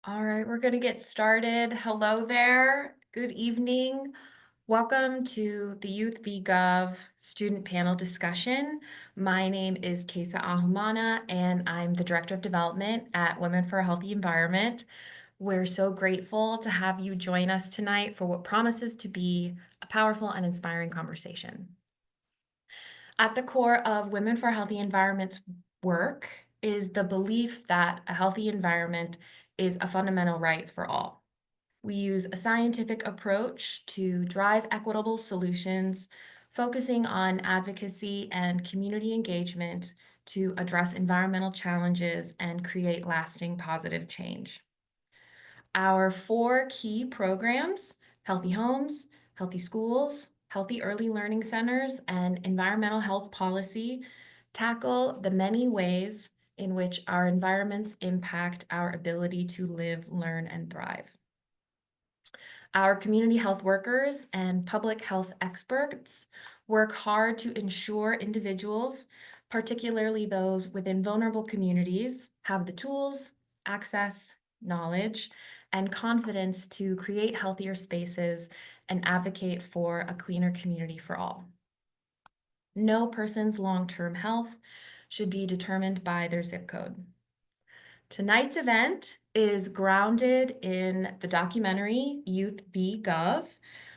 All right, we're going to get started. Hello there. Good evening. Welcome to the Youth v.Gov student panel discussion. My name is Kesa Ahumana, and I'm the Director of Development at Women for a Healthy Environment. We're so grateful to have you join us tonight for what promises to be a powerful and inspiring conversation. At the core of Women for a Healthy Environment's work is the belief that a healthy environment is a fundamental right for all. We use a scientific approach to drive equitable solutions, focusing on advocacy and community engagement to address environmental challenges and create lasting positive change. Our 4 key programs, Healthy Homes, Healthy Schools, Healthy Early Learning Centers, and Environmental Health Policy, tackle the many ways in which our environments impact our ability to live, learn, and thrive. Our community health workers and public health experts work hard to ensure individuals, particularly those within vulnerable communities, have the tools, access, knowledge, and confidence to create healthier spaces and advocate for a cleaner community for all. No person's long-term health should be determined by their zip code. Tonight's event is grounded in the documentary Youth v. Gov,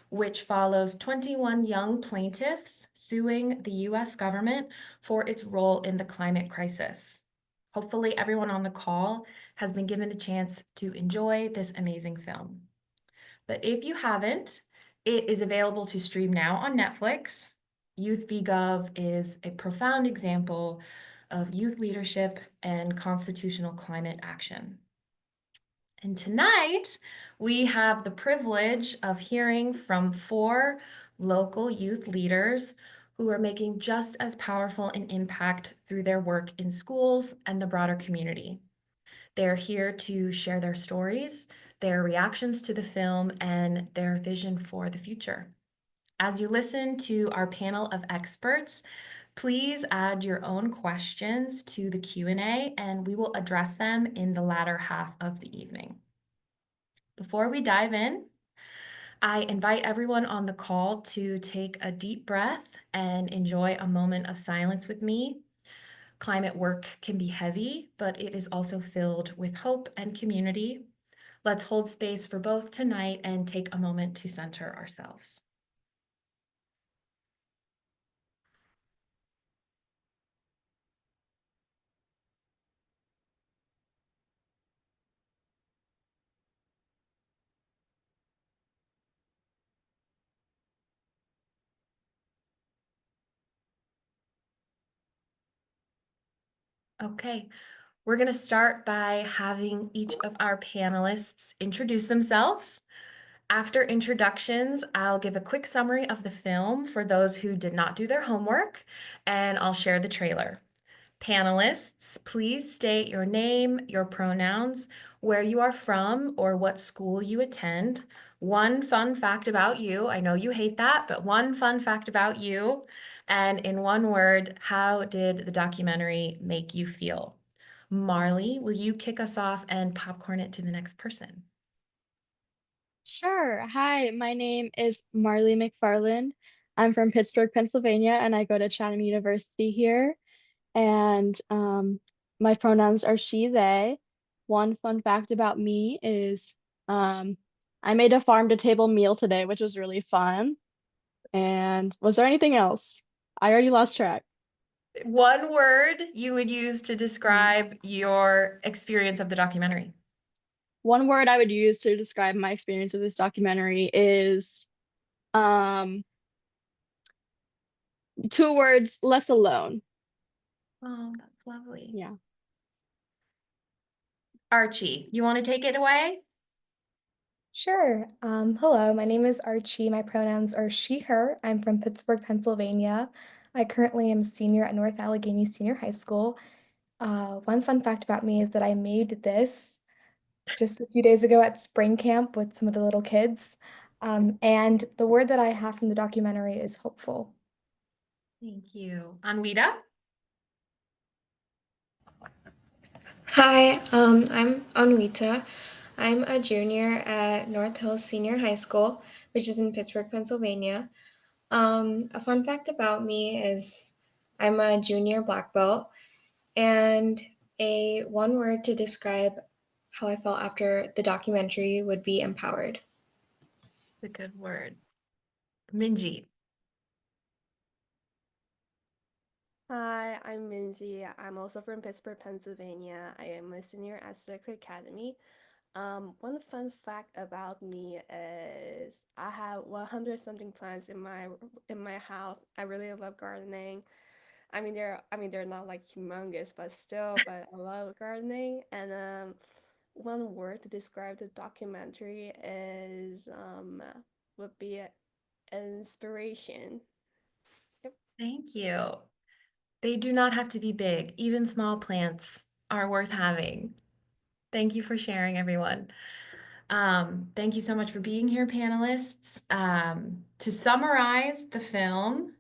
which follows 21 young plaintiffs suing the US government for its role in the climate crisis. Hopefully, everyone on the call has been given a chance to enjoy this amazing film. But if you haven't, it is available to stream now on Netflix. Youth v. Gov is a profound example of youth leadership and constitutional climate action. And tonight, we have the privilege of hearing from 4 local youth leaders who are making just as powerful an impact through their work in schools and the broader community. They're here to share their stories, their reactions to the film, and their vision for the future. As you listen to our panel of experts, please add your own questions to the Q&A, and we will address them in the latter half of the evening. Before we dive in, I invite everyone on the call to take a deep breath and enjoy a moment of silence with me. Climate work can be heavy, but it is also filled with hope and community. Let's hold space for both tonight and take a moment to center ourselves. Okay, we're going to start by having each of our panelists introduce themselves. After introductions, I'll give a quick summary of the film for those who did not do their homework, and I'll share the trailer. Panelists, please state your name, your pronouns, where you are from, or what school you attend. One fun fact about you, I know you hate that, but one fun fact about you. And in one word, how did the documentary make you feel? Marley, will you kick us off and popcorn it to the next person? Sure. Hi, my name is Marley McFarland. I'm from Pittsburgh, Pennsylvania, and I go to Chatham University here. And my pronouns are she, they. One fun fact about me is um, I made a farm-to-table meal today, which was really fun. And was there anything else? I already lost track. One word you would use to Hmm. describe your experience of the documentary. One word I would use to describe my experience with this documentary is um, 2 words, less alone. Oh, that's lovely. Yeah. Archie, you want to take it away? Sure. Hello, my name is Archie. My pronouns are she, her. I'm from Pittsburgh, Pennsylvania. I currently am a senior at North Allegheny Senior High School. One fun fact about me is that I made this just a few days ago at spring camp with some of the little kids. And the word that I have from the documentary is hopeful. Thank you. Anwita? Hi, I'm Anwita. I'm a junior at North Hills Senior High School, which is in Pittsburgh, Pennsylvania. A fun fact about me is I'm a junior black belt, and a one word to describe how I felt after the documentary would be empowered. A good word. Minji. Hi, I'm Minji. I'm also from Pittsburgh, Pennsylvania. I am a senior at Strickler Academy. One fun fact about me is I have 100 something plants in my house. I really love gardening. They're not like humongous, but still, but I love gardening. And one word to describe the documentary is would be inspiration. Yep. Thank you. They do not have to be big. Even small plants are worth having. Thank you for sharing, everyone. Thank you so much for being here, panelists. To summarize the film,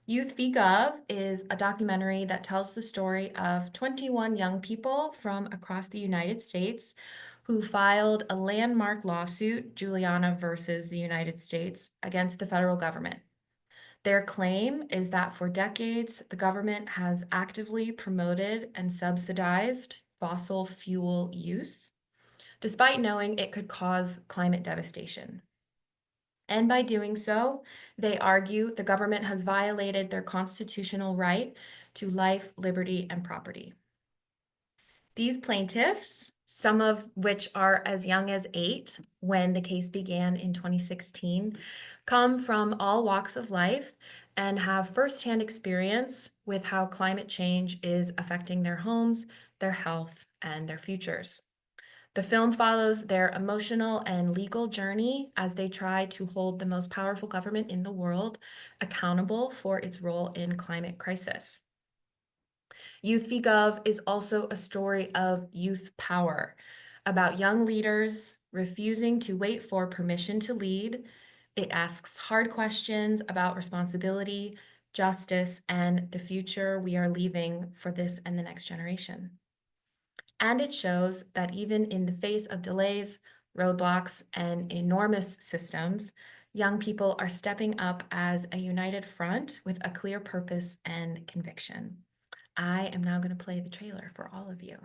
Youth v. Gov is a documentary that tells the story of 21 young people from across the United States who filed a landmark lawsuit, Juliana versus the United States, against the federal government. Their claim is that for decades, the government has actively promoted and subsidized fossil fuel use, despite knowing it could cause climate devastation. And by doing so, they argue the government has violated their constitutional right to life, liberty, and property. These plaintiffs, some of which are as young as 8 when the case began in 2016, come from all walks of life and have firsthand experience with how climate change is affecting their homes, their health, and their futures. The film follows their emotional and legal journey as they try to hold the most powerful government in the world accountable for its role in climate crisis. Youth v. Gov is also a story of youth power, about young leaders refusing to wait for permission to lead. It asks hard questions about responsibility, justice, and the future we are leaving for this and the next generation. And it shows that even in the face of delays, roadblocks, and enormous systems, young people are stepping up as a united front with a clear purpose and conviction. I am now going to play the trailer for all of you.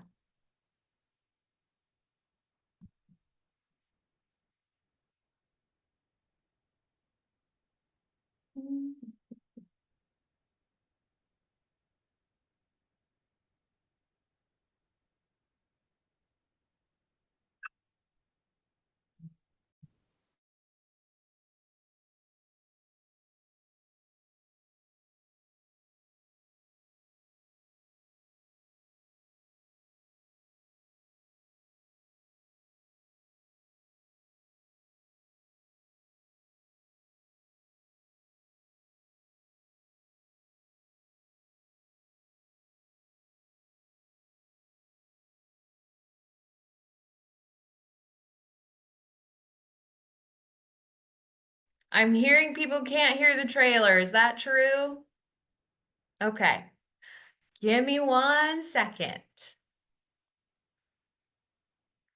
I'm hearing people can't hear the trailer. Is that true? Okay. Give me 1 second.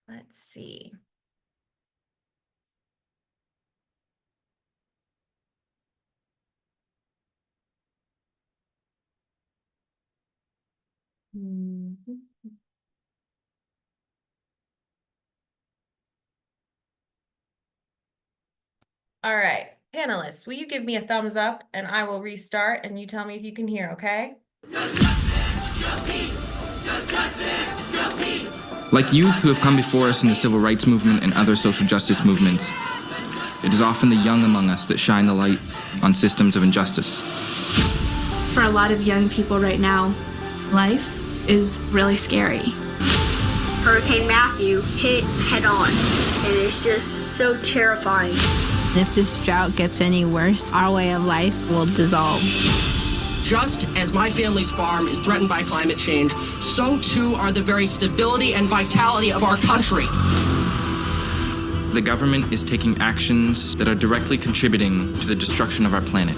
Let's see. All right, panelists, will you give me a thumbs up and I will restart and you tell me if you can hear, okay? Like youth who have come before us in the civil rights movement and other social justice movements, it is often the young among us that shine the light on systems of injustice. For a lot of young people right now, life is really scary. Hurricane Matthew hit head on, and it's just so terrifying. If this drought gets any worse, our way of life will dissolve. Just as my family's farm is threatened by climate change, so too are the very stability and vitality of our country. The government is taking actions that are directly contributing to the destruction of our planet.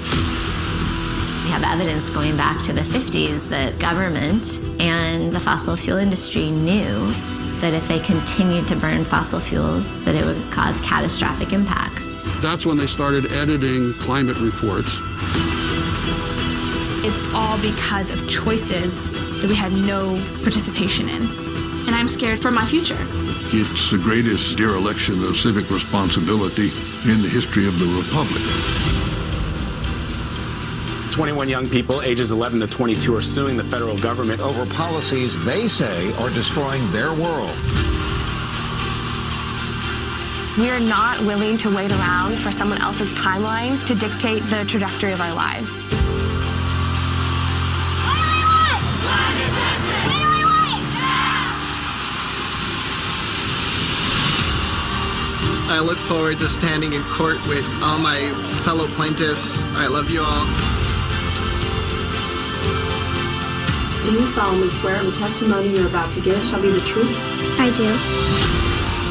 have evidence going back to the 50s that government and the fossil fuel industry knew that if they continued to burn fossil fuels, that it would cause catastrophic impacts. That's when they started editing climate reports. Is all because of choices that we had no participation in. And I'm scared for my future. It's the greatest dereliction of civic responsibility in the history of the Republic. 21 young people ages 11 to 22 are suing the federal government over policies they say are destroying their world. We are not willing to wait around for someone else's timeline to dictate the trajectory of our lives. I look forward to standing in court with all my fellow plaintiffs. I love you all. Do you solemnly swear the testimony you're about to give shall be the truth? I do.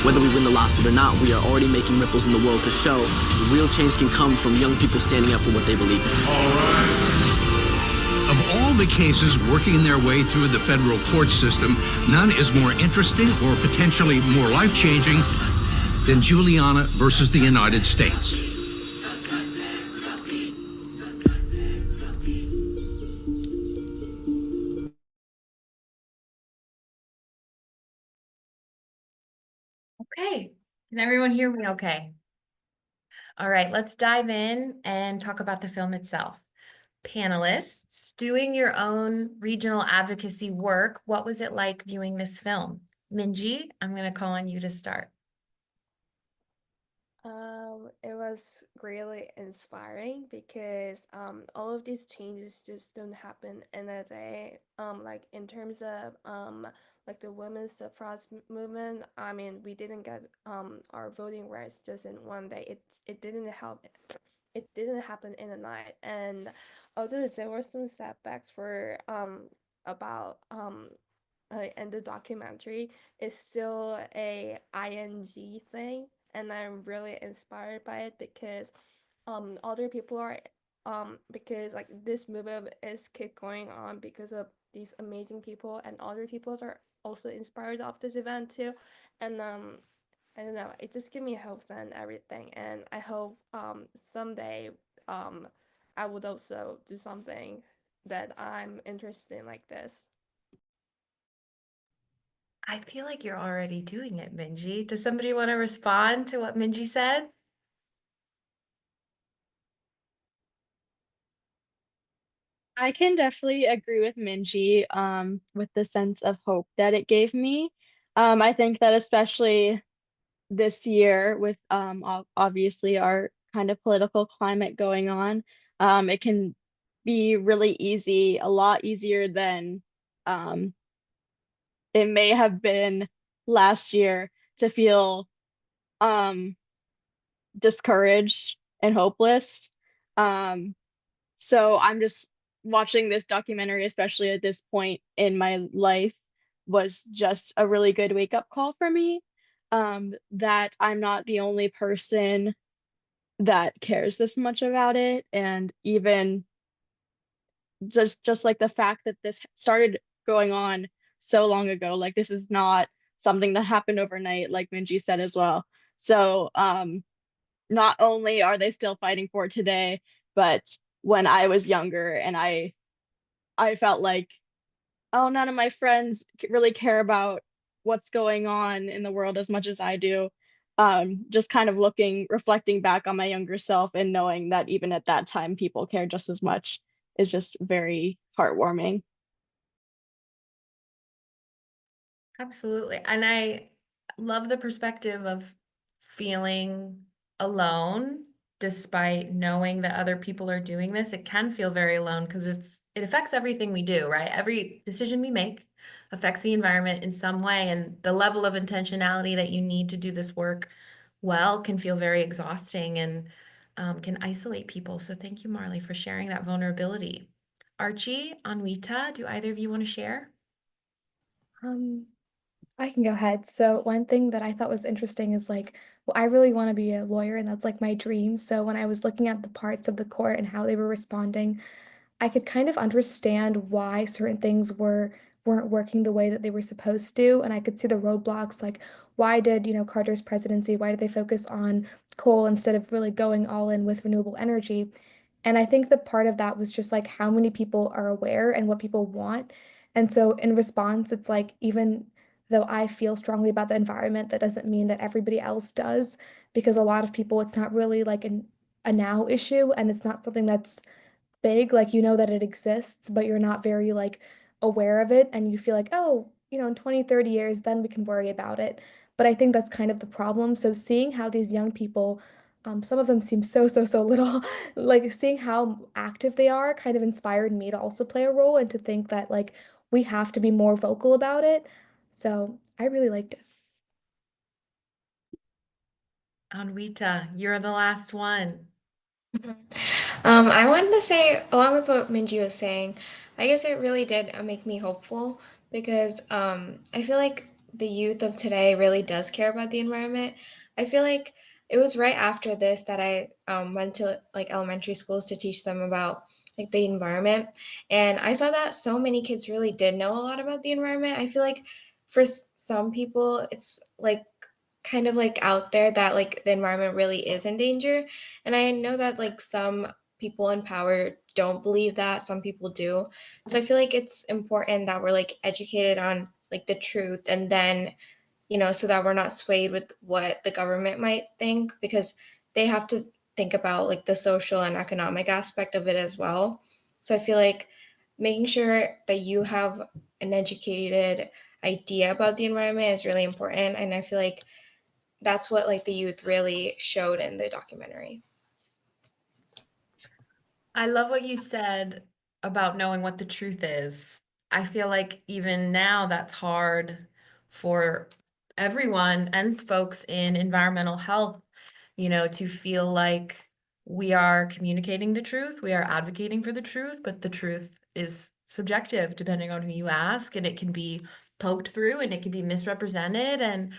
Whether we win the lawsuit or not, we are already making ripples in the world to show real change can come from young people standing up for what they believe in. All right. Of all the cases working their way through the federal court system, none is more interesting or potentially more life-changing than Juliana versus the United States. Okay, can everyone hear me okay? All right, let's dive in and talk about the film itself. Panelists, doing your own regional advocacy work, what was it like viewing this film? Minji, I'm going to call on you to start. It was really inspiring because all of these changes just don't happen in a day. Like in terms of like the women's suffrage movement, I mean, we didn't get our voting rights just in one day. It didn't help. It didn't happen in a night. And although there were some setbacks for about and the documentary is still a ing thing, and I'm really inspired by it because other people are because like this movement is keep going on because of these amazing people, and other people are also inspired of this event too. And I don't know, it just gives me hopes and everything, and I hope someday I would also do something that I'm interested in like this. I feel like you're already doing it, Minji. Does somebody want to respond to what Minji said? I can definitely agree with Minji with the sense of hope that it gave me. I think that especially this year with obviously our kind of political climate going on, it can be really easy, a lot easier than um, it may have been last year to feel um, discouraged and hopeless. Um, so I'm just watching this documentary, especially at this point in my life, was just a really good wake up call for me. That I'm not the only person that cares this much about it, and even just like the fact that this started going on so long ago, like this is not something that happened overnight, like Minji said as well. So not only are they still fighting for it today, but when I was younger and I felt like, oh, none of my friends really care about what's going on in the world as much as I do. Just kind of reflecting back on my younger self and knowing that even at that time people care just as much is just very heartwarming. Absolutely. And I love the perspective of feeling alone despite knowing that other people are doing this. It can feel very alone because it affects everything we do, right? Every decision we make affects the environment in some way, and the level of intentionality that you need to do this work well can feel very exhausting and can isolate people. So thank you, Marley, for sharing that vulnerability. Archie, Anwita, do either of you want to share? I can go ahead. So one thing that I thought was interesting is like, well, I really want to be a lawyer, and that's like my dream. So when I was looking at the parts of the court and how they were responding, I could kind of understand why certain things weren't working the way that they were supposed to, and I could see the roadblocks, like why did, Carter's presidency, why did they focus on coal instead of really going all in with renewable energy? And I think that part of that was just like how many people are aware and what people want. And so in response, it's like even though I feel strongly about the environment, that doesn't mean that everybody else does, because a lot of people, it's not really like a now issue, and it's not something that's big, like you know that it exists, but you're not very like aware of it, and you feel like, oh, in 20, 30 years, then we can worry about it. But I think that's kind of the problem. So seeing how these young people, some of them seem so little, like seeing how active they are kind of inspired me to also play a role and to think that like we have to be more vocal about it. So I really liked it. Anwita, you're the last one. I wanted to say, along with what Minji was saying, I guess it really did make me hopeful because I feel like the youth of today really does care about the environment. I feel like it was right after this that I went to like elementary schools to teach them about like the environment, and I saw that so many kids really did know a lot about the environment. I feel like for some people, it's like kind of like out there that like the environment really is in danger. And I know that like some people in power don't believe that, some people do. So I feel like it's important that we're like educated on like the truth, and then, so that we're not swayed with what the government might think, because they have to think about like the social and economic aspect of it as well. So I feel like making sure that you have an educated idea about the environment is really important, and I feel like that's what like the youth really showed in the documentary. I love what you said about knowing what the truth is. I feel like even now that's hard for everyone and folks in environmental health, to feel like we are communicating the truth, we are advocating for the truth, but the truth is subjective depending on who you ask, and it can be poked through and it can be misrepresented. And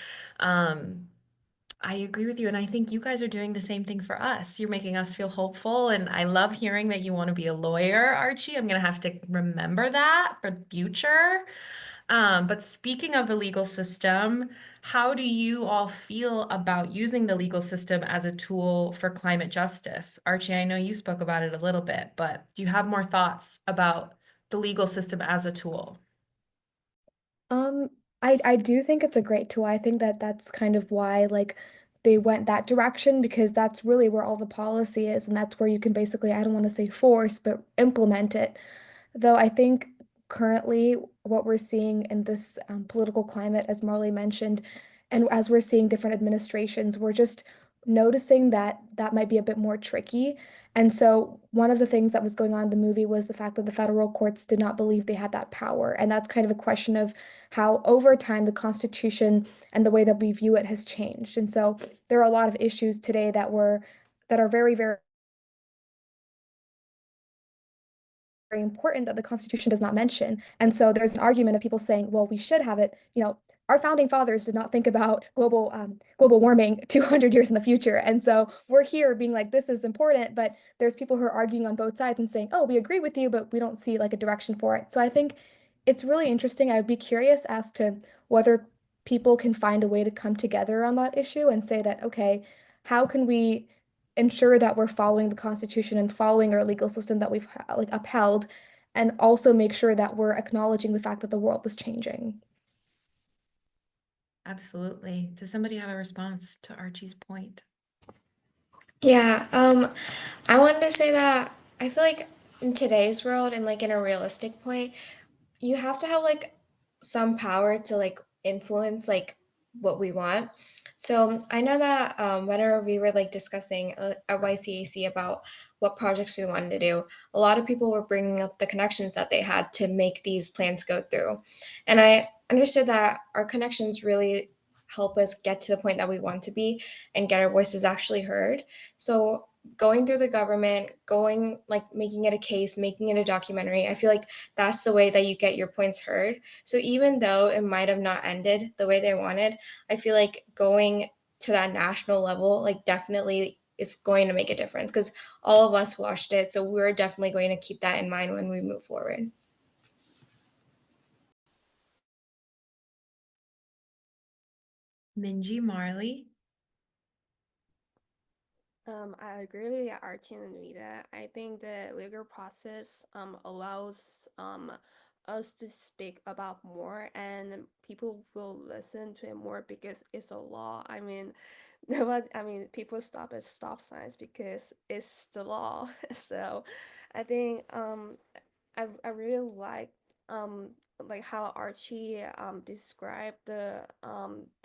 I agree with you, and I think you guys are doing the same thing for us. You're making us feel hopeful, and I love hearing that you want to be a lawyer, Archie. I'm gonna have to remember that for the future. But speaking of the legal system, how do you all feel about using the legal system as a tool for climate justice? Archie, I know you spoke about it a little bit, but do you have more thoughts about the legal system as a tool? Um, I do think it's a great tool. I think that that's kind of why like they went that direction, because that's really where all the policy is, and that's where you can basically, I don't want to say force, but implement it. Though I think currently what we're seeing in this political climate, as Marley mentioned, and as we're seeing different administrations, we're just noticing that that might be a bit more tricky. And so one of the things that was going on in the movie was the fact that the federal courts did not believe they had that power. And that's kind of a question of how over time the Constitution and the way that we view it has changed. And so there are a lot of issues today that are very important that the Constitution does not mention. And so there's an argument of people saying, well, we should have it. Our founding fathers did not think about global warming 200 years in the future. And so we're here being like, this is important, but there's people who are arguing on both sides and saying, oh, we agree with you, but we don't see like a direction for it. So I think it's really interesting. I would be curious as to whether people can find a way to come together on that issue and say that, okay, how can we ensure that we're following the Constitution and following our legal system that we've like upheld, and also make sure that we're acknowledging the fact that the world is changing. Absolutely. Does somebody have a response to Archie's point? Yeah, I wanted to say that I feel like in today's world and like in a realistic point, you have to have like some power to like influence like what we want. So I know that whenever we were like discussing at YCAC about what projects we wanted to do, a lot of people were bringing up the connections that they had to make these plans go through. And I understood that our connections really help us get to the point that we want to be and get our voices actually heard. So going through the government, going like making it a case, making it a documentary, I feel like that's the way that you get your points heard. So even though it might have not ended the way they wanted, I feel like going to that national level, like definitely is going to make a difference because all of us watched it. So we're definitely going to keep that in mind when we move forward. Minji, Marley. I agree with Archie and Rita. I think the legal process allows us to speak about more, and people will listen to it more because it's a law. I mean, people stop at stop signs because it's the law. So, I think I really like how Archie described the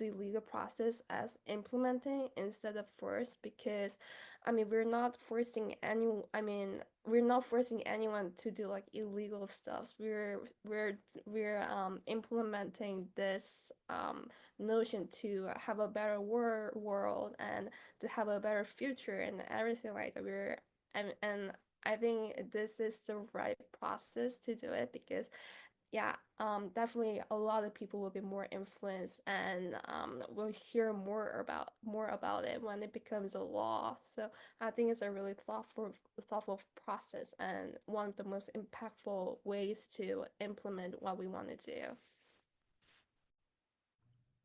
legal process as implementing instead of force, because we're not forcing we're not forcing anyone to do like illegal stuff. We're implementing this notion to have a better world and to have a better future and everything like that. And I think this is the right process to do it because, yeah, definitely a lot of people will be more influenced and will hear more about it when it becomes a law. So I think it's a really thoughtful process and one of the most impactful ways to implement what we want to do.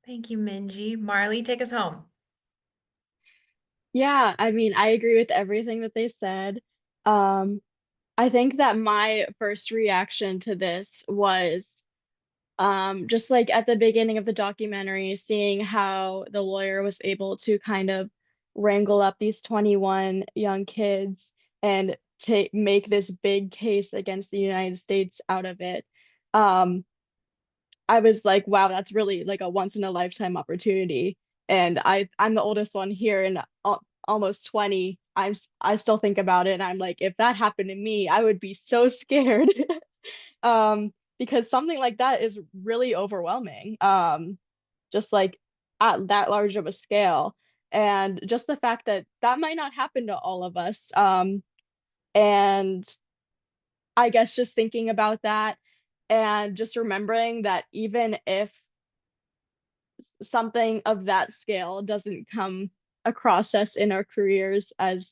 Thank you, Minji. Marley, take us home. Yeah, I mean, I agree with everything that they said. Um, I think that my first reaction to this was just like at the beginning of the documentary, seeing how the lawyer was able to kind of wrangle up these 21 young kids and make this big case against the United States out of it. Um, I was like, wow, that's really like a once in a lifetime opportunity. And I'm the oldest one here and almost 20. I still think about it and I'm like, if that happened to me, I would be so scared. Because something like that is really overwhelming. Just like at that large of a scale. And just the fact that that might not happen to all of us. And I guess just thinking about that and just remembering that even if something of that scale doesn't come across us in our careers as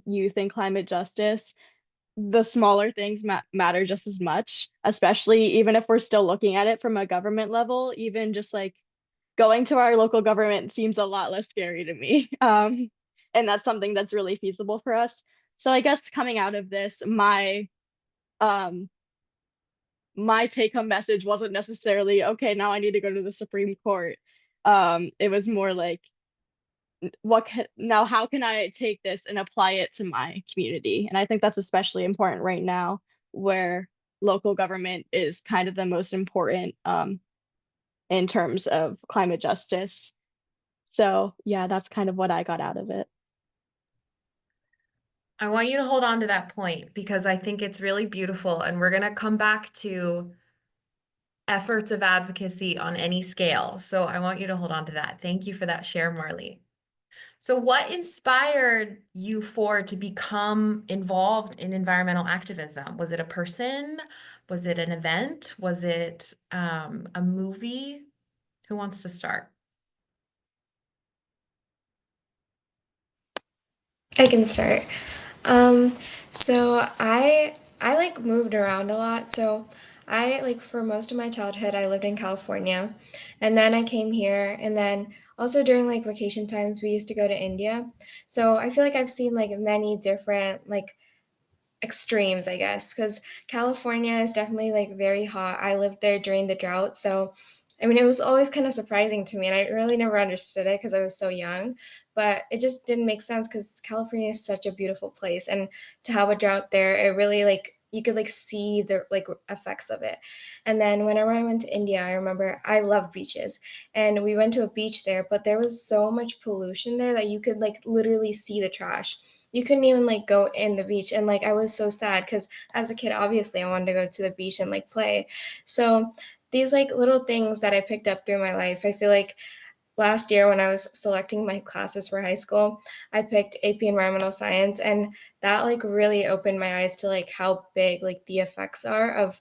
youth and climate justice, the smaller things matter just as much, especially even if we're still looking at it from a government level. Even just like going to our local government seems a lot less scary to me. And that's something that's really feasible for us. So I guess coming out of this, um, my take home message wasn't necessarily, okay, now I need to go to the Supreme Court. It was more like, now how can I take this and apply it to my community? And I think that's especially important right now, where local government is kind of the most important in terms of climate justice. So yeah, that's kind of what I got out of it. I want you to hold on to that point because I think it's really beautiful, and we're going to come back to efforts of advocacy on any scale. So I want you to hold on to that. Thank you for that share, Marley. So what inspired you to become involved in environmental activism? Was it a person? Was it an event? Was it a movie? Who wants to start? I can start. Um, so I like moved around a lot. So I like for most of my childhood I lived in California, and then I came here, and then also during like vacation times we used to go to India. So I feel like I've seen like many different like extremes, I guess, because California is definitely like very hot. I lived there during the drought, so I mean, it was always kind of surprising to me, and I really never understood it because I was so young. But it just didn't make sense because California is such a beautiful place, and to have a drought there, it really like you could like see the like effects of it. And then whenever I went to India, I remember I love beaches, and we went to a beach there, but there was so much pollution there that you could like literally see the trash. You couldn't even like go in the beach, and like I was so sad because as a kid obviously I wanted to go to the beach and like play. So these like little things that I picked up through my life, I feel like last year when I was selecting my classes for high school, I picked AP Environmental Science, and that like really opened my eyes to like how big like the effects are of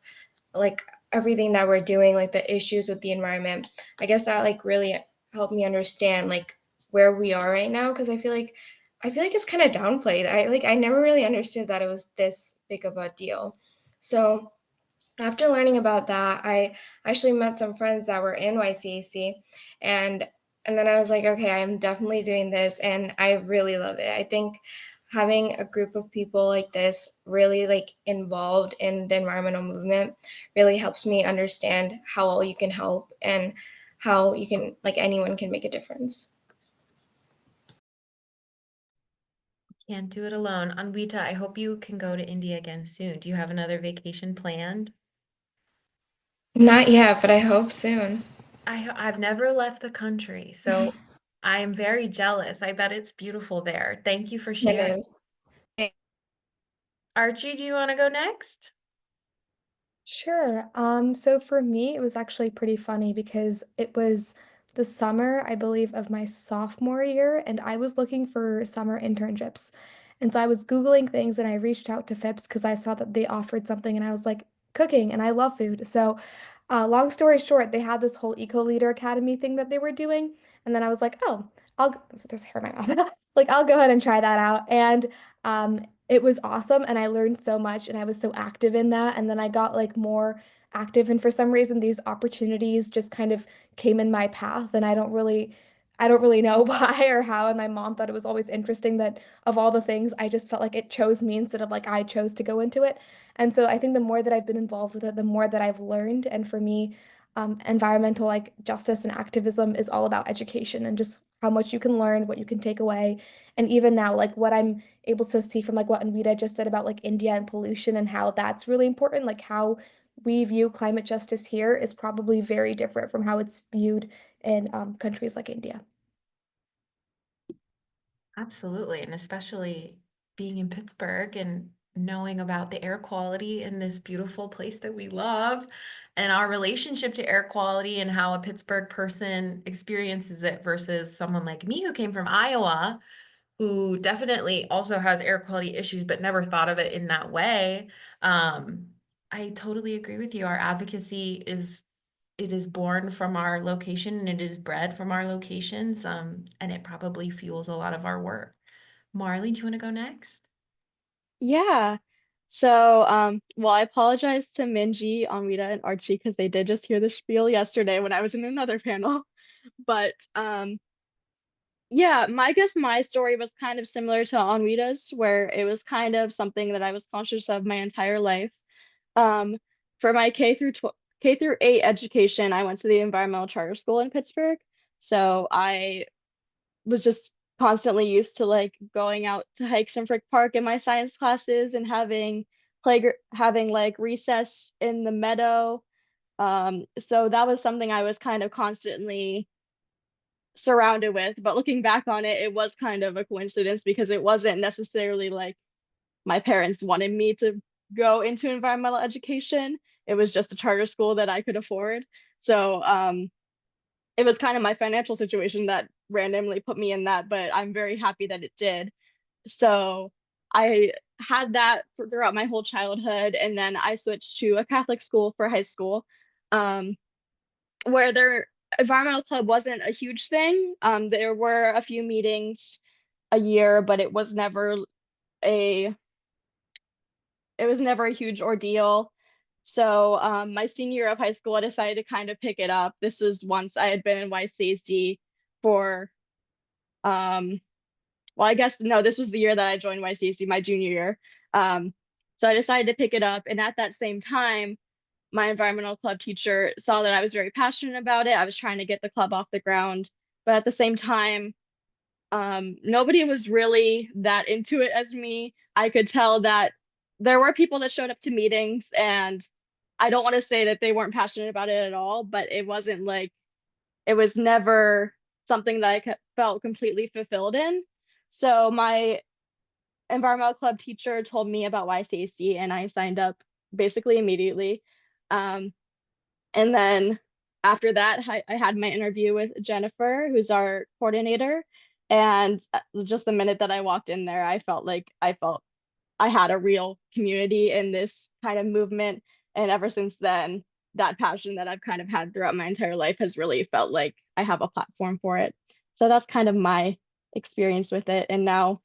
like everything that we're doing, like the issues with the environment. I guess that like really helped me understand like where we are right now, because I feel like I feel like it's kind of downplayed. I never really understood that it was this big of a deal. So after learning about that, I actually met some friends that were in YCAC, and and then I was like, okay, I'm definitely doing this, and I really love it. I think having a group of people like this really like involved in the environmental movement really helps me understand how all you can help and how you can like anyone can make a difference. Can't do it alone. Anvita, I hope you can go to India again soon. Do you have another vacation planned? Not yet, but I hope soon. I've never left the country, so I am very jealous. I bet it's beautiful there. Thank you for sharing. It is. Archie, do you want to go next? Sure. So for me, it was actually pretty funny because it was the summer, I believe, of my sophomore year, and I was looking for summer internships. And so I was Googling things and I reached out to Phipps because I saw that they offered something and I was like, cooking, and I love food. So, long story short, they had this whole Eco Leader Academy thing that they were doing. And then I was like, oh, so there's hair in my mouth. Like, I'll go ahead and try that out. And it was awesome and I learned so much and I was so active in that. And then I got like more active and for some reason these opportunities just kind of came in my path and I don't really know why or how. And my mom thought it was always interesting that of all the things, I just felt like it chose me instead of like I chose to go into it. And so I think the more that I've been involved with it, the more that I've learned. And for me, environmental like justice and activism is all about education and just how much you can learn, what you can take away. And even now, like what I'm able to see from like what Anvita just said about like India and pollution and how that's really important, like how we view climate justice here is probably very different from how it's viewed in countries like India. Absolutely, and especially being in Pittsburgh and knowing about the air quality in this beautiful place that we love and our relationship to air quality and how a Pittsburgh person experiences it versus someone like me who came from Iowa, who definitely also has air quality issues but never thought of it in that way. Um, I totally agree with you. Our advocacy is it is born from our location and it is bred from our locations, and it probably fuels a lot of our work. Marley, do you want to go next? Yeah. So, well, I apologize to Minji, Amrita, and Archie because they did just hear the spiel yesterday when I was in another panel. But yeah, I guess my story was kind of similar to Amrita's, where it was kind of something that I was conscious of my entire life. Um, for my K through 8 education, I went to the environmental charter school in Pittsburgh. So I was just constantly used to like going out to hikes in Frick Park in my science classes and having like recess in the meadow. So that was something I was kind of constantly surrounded with. But looking back on it, it was kind of a coincidence because it wasn't necessarily like my parents wanted me to go into environmental education. It was just a charter school that I could afford. So it was kind of my financial situation that randomly put me in that, but I'm very happy that it did. So I had that throughout my whole childhood, and then I switched to a Catholic school for high school, um, where their environmental club wasn't a huge thing. There were a few meetings a year, but a it was never a huge ordeal. So my senior year of high school, I decided to kind of pick it up. This was once I had been in YCAC for um, well, I guess no, this was the year that I joined YCAC, my junior year. Um, so I decided to pick it up, and at that same time, my environmental club teacher saw that I was very passionate about it. I was trying to get the club off the ground, but at the same time, nobody was really that into it as me. I could tell that there were people that showed up to meetings, and I don't want to say that they weren't passionate about it at all, but it wasn't like it was never something that felt completely fulfilled in. So my environmental club teacher told me about YCAC, and I signed up basically immediately. Um, and then after that, I had my interview with Jennifer, who's our coordinator. And just the minute that I walked in there, I felt I had a real community in this kind of movement. And ever since then, that passion that I've kind of had throughout my entire life has really felt like I have a platform for it. So that's kind of my experience with it. And now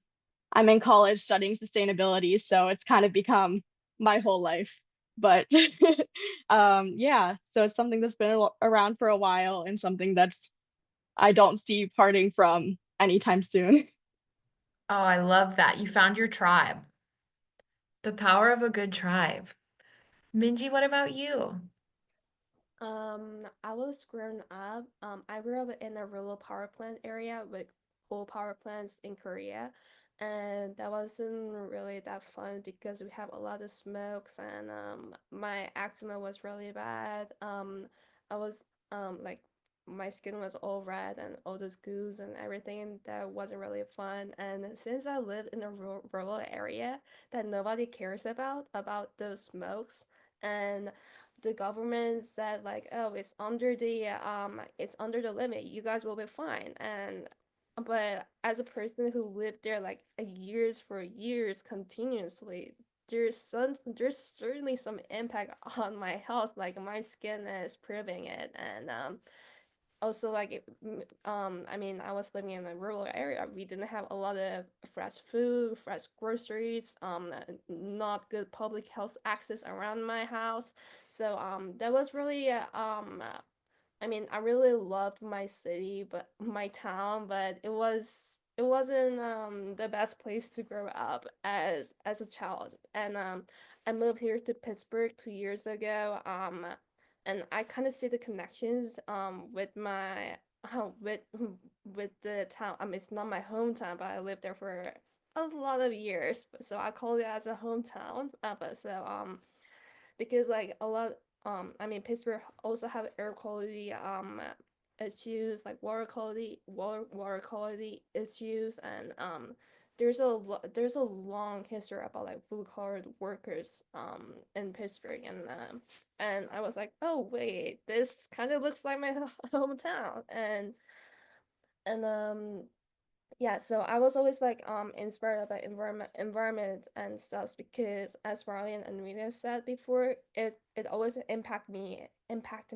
I'm in college studying sustainability, so it's kind of become my whole life. But yeah, so it's something that's been around for a while and something that's I don't see parting from anytime soon. Oh, I love that. You found your tribe. The power of a good tribe. Minji, what about you? I was growing up. I grew up in a rural power plant area with coal power plants in Korea, and that wasn't really that fun because we have a lot of smokes and my eczema was really bad. I was like my skin was all red and all those goos and everything, and that wasn't really fun. And since I lived in a rural area that nobody cares about those smokes, and the government said like, oh, it's under the limit, you guys will be fine. And but as a person who lived there like years for years continuously, there's certainly some impact on my health, like my skin is proving it. And also like I mean, I was living in a rural area. We didn't have a lot of fresh food, fresh groceries, not good public health access around my house. So that was really I mean, I really loved my city, but my town, but it wasn't the best place to grow up as a child. And I moved here to Pittsburgh 2 years ago. And I kind of see the connections with my with the town. I mean, it's not my hometown, but I lived there for a lot of years, so I call it as a hometown. But so because like a lot I mean, Pittsburgh also have air quality issues, like water quality issues. And there's a long history about like blue collar workers in Pittsburgh. And I was like, oh wait, this kind of looks like my hometown. And yeah, so I was always like inspired by environment and stuff, because as Marlene and Rita said before, it always impacted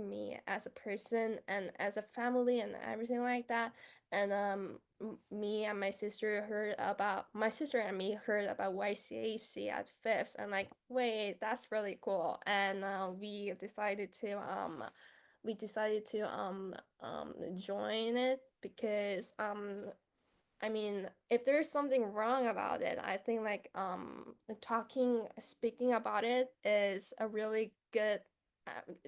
me as a person and as a family and everything like that. And me and my sister and me heard about YCAC at Phipps, and like, wait, that's really cool. And we decided to join it because I mean, if there's something wrong about it, I think like speaking about it is a really good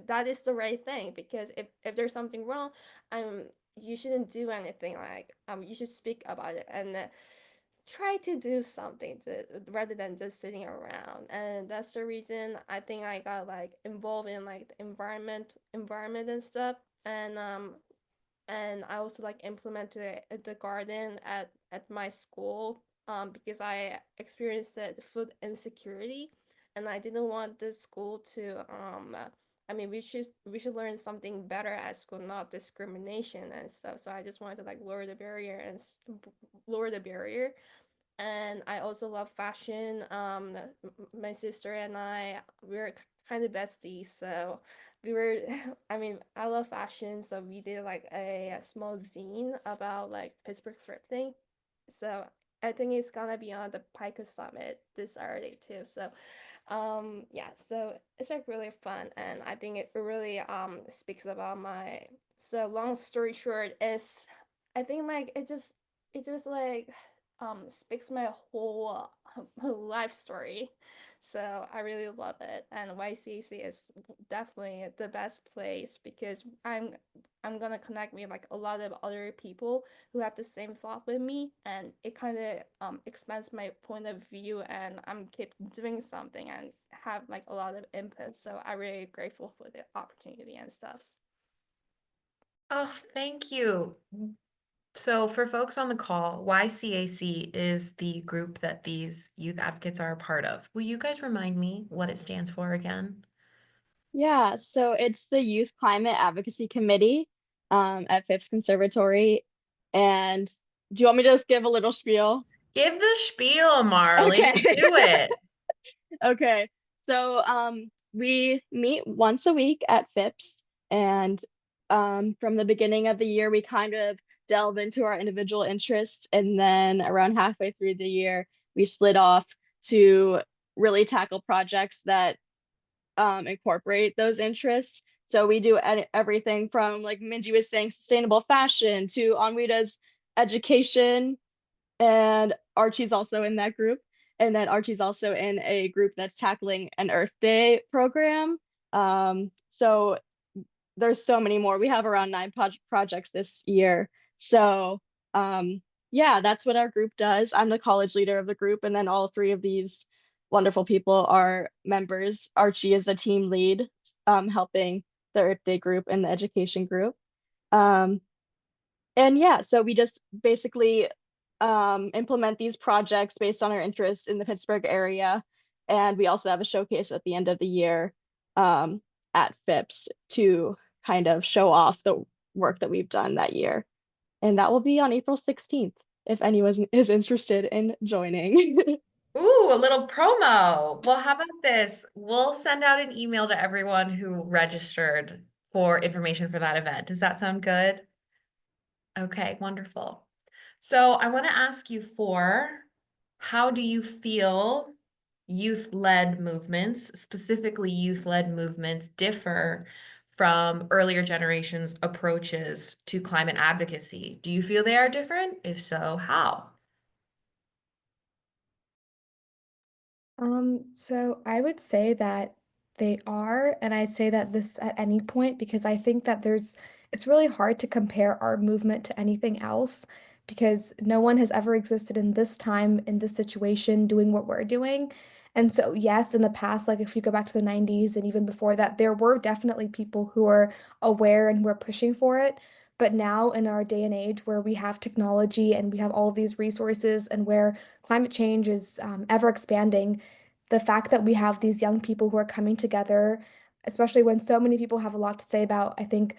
that is the right thing, because if there's something wrong, um you shouldn't do anything, like you should speak about it and try to do something to rather than just sitting around. And that's the reason I think I got like involved in like the environment and stuff. And I also like implemented the garden at my school because I experienced the food insecurity, and I didn't want the school to I mean, we should learn something better at school, not discrimination and stuff. So I just wanted to like lower the barrier. And I also love fashion. My sister and I, we're kind of besties, so we were. I mean, I love fashion, so we did like a small zine about like Pittsburgh thrifting. So I think it's gonna be on the Pica Summit this Saturday too. So, yeah, so it's like really fun, and I think it really speaks about my. So long story short is, I think like it just like speaks my whole life story. So I really love it. And YCC is definitely the best place because I'm gonna connect with like a lot of other people who have the same thought with me, and it kind of expands my point of view, and I'm keep doing something and have like a lot of input. So I'm really grateful for the opportunity and stuff. Oh, thank you. So for folks on the call, YCAC is the group that these youth advocates are a part of. Will you guys remind me what it stands for again? Yeah, so it's the Youth Climate Advocacy Committee at Phipps Conservatory. And do you want me to just give a little spiel? Give the spiel, Marley. Okay. Do it. Okay. So we meet once a week at Phipps, and from the beginning of the year, we kind of delve into our individual interests, and then around halfway through the year, we split off to really tackle projects that incorporate those interests. So we do everything from, like Minji was saying, sustainable fashion to Anwita's education, and Archie's also in that group. And then Archie's also in a group that's tackling an Earth Day program. So there's so many more. We have around 9 projects this year. So yeah, that's what our group does. I'm the college leader of the group, and then all 3 of these wonderful people are members. Archie is the team lead, helping the Earth Day group and the education group. Um, and yeah, so we just basically implement these projects based on our interests in the Pittsburgh area. And we also have a showcase at the end of the year at Phipps to kind of show off the work that we've done that year. And that will be on April 16th if anyone is interested in joining. Ooh, a little promo. Well, how about this? We'll send out an email to everyone who registered for information for that event. Does that sound good? Okay, wonderful. So I want to ask you how do you feel youth-led movements, specifically youth-led movements, differ from earlier generations' approaches to climate advocacy? Do you feel they are different? If so, how? So I would say that they are, and I'd say that this at any point because I think that it's really hard to compare our movement to anything else because no one has ever existed in this time, in this situation, doing what we're doing. And so, yes, in the past, like if you go back to the 90s and even before that, there were definitely people who are aware and who are pushing for it. But now, in our day and age where we have technology and we have all of these resources and where climate change is ever expanding, the fact that we have these young people who are coming together, especially when so many people have a lot to say about, I think,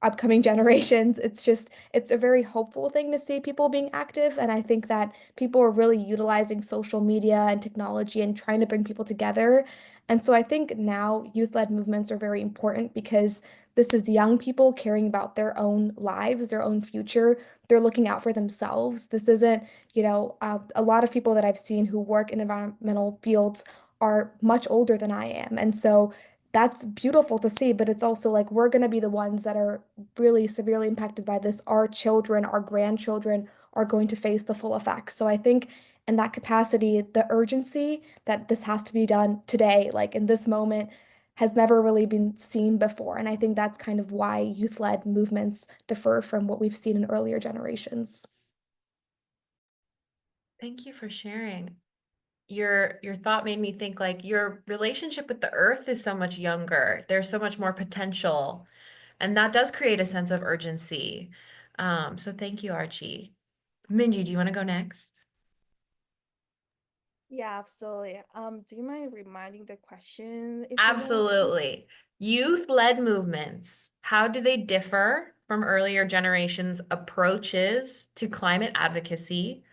upcoming generations, it's a very hopeful thing to see people being active. And I think that people are really utilizing social media and technology and trying to bring people together. And so I think now youth-led movements are very important because this is young people caring about their own lives, their own future. They're looking out for themselves. This isn't, a lot of people that I've seen who work in environmental fields are much older than I am. And so that's beautiful to see, but it's also like we're going to be the ones that are really severely impacted by this. Our children, our grandchildren are going to face the full effects. So I think in that capacity, the urgency that this has to be done today, like in this moment, has never really been seen before. And I think that's kind of why youth-led movements differ from what we've seen in earlier generations. Thank you for sharing. Your thought made me think like your relationship with the earth is so much younger. There's so much more potential, and that does create a sense of urgency. So thank you, Archie. Minji, do you want to go next? Yeah, absolutely. Do you mind reminding the question if you don't? Absolutely. Youth-led movements, how do they differ from earlier generations' approaches to climate advocacy?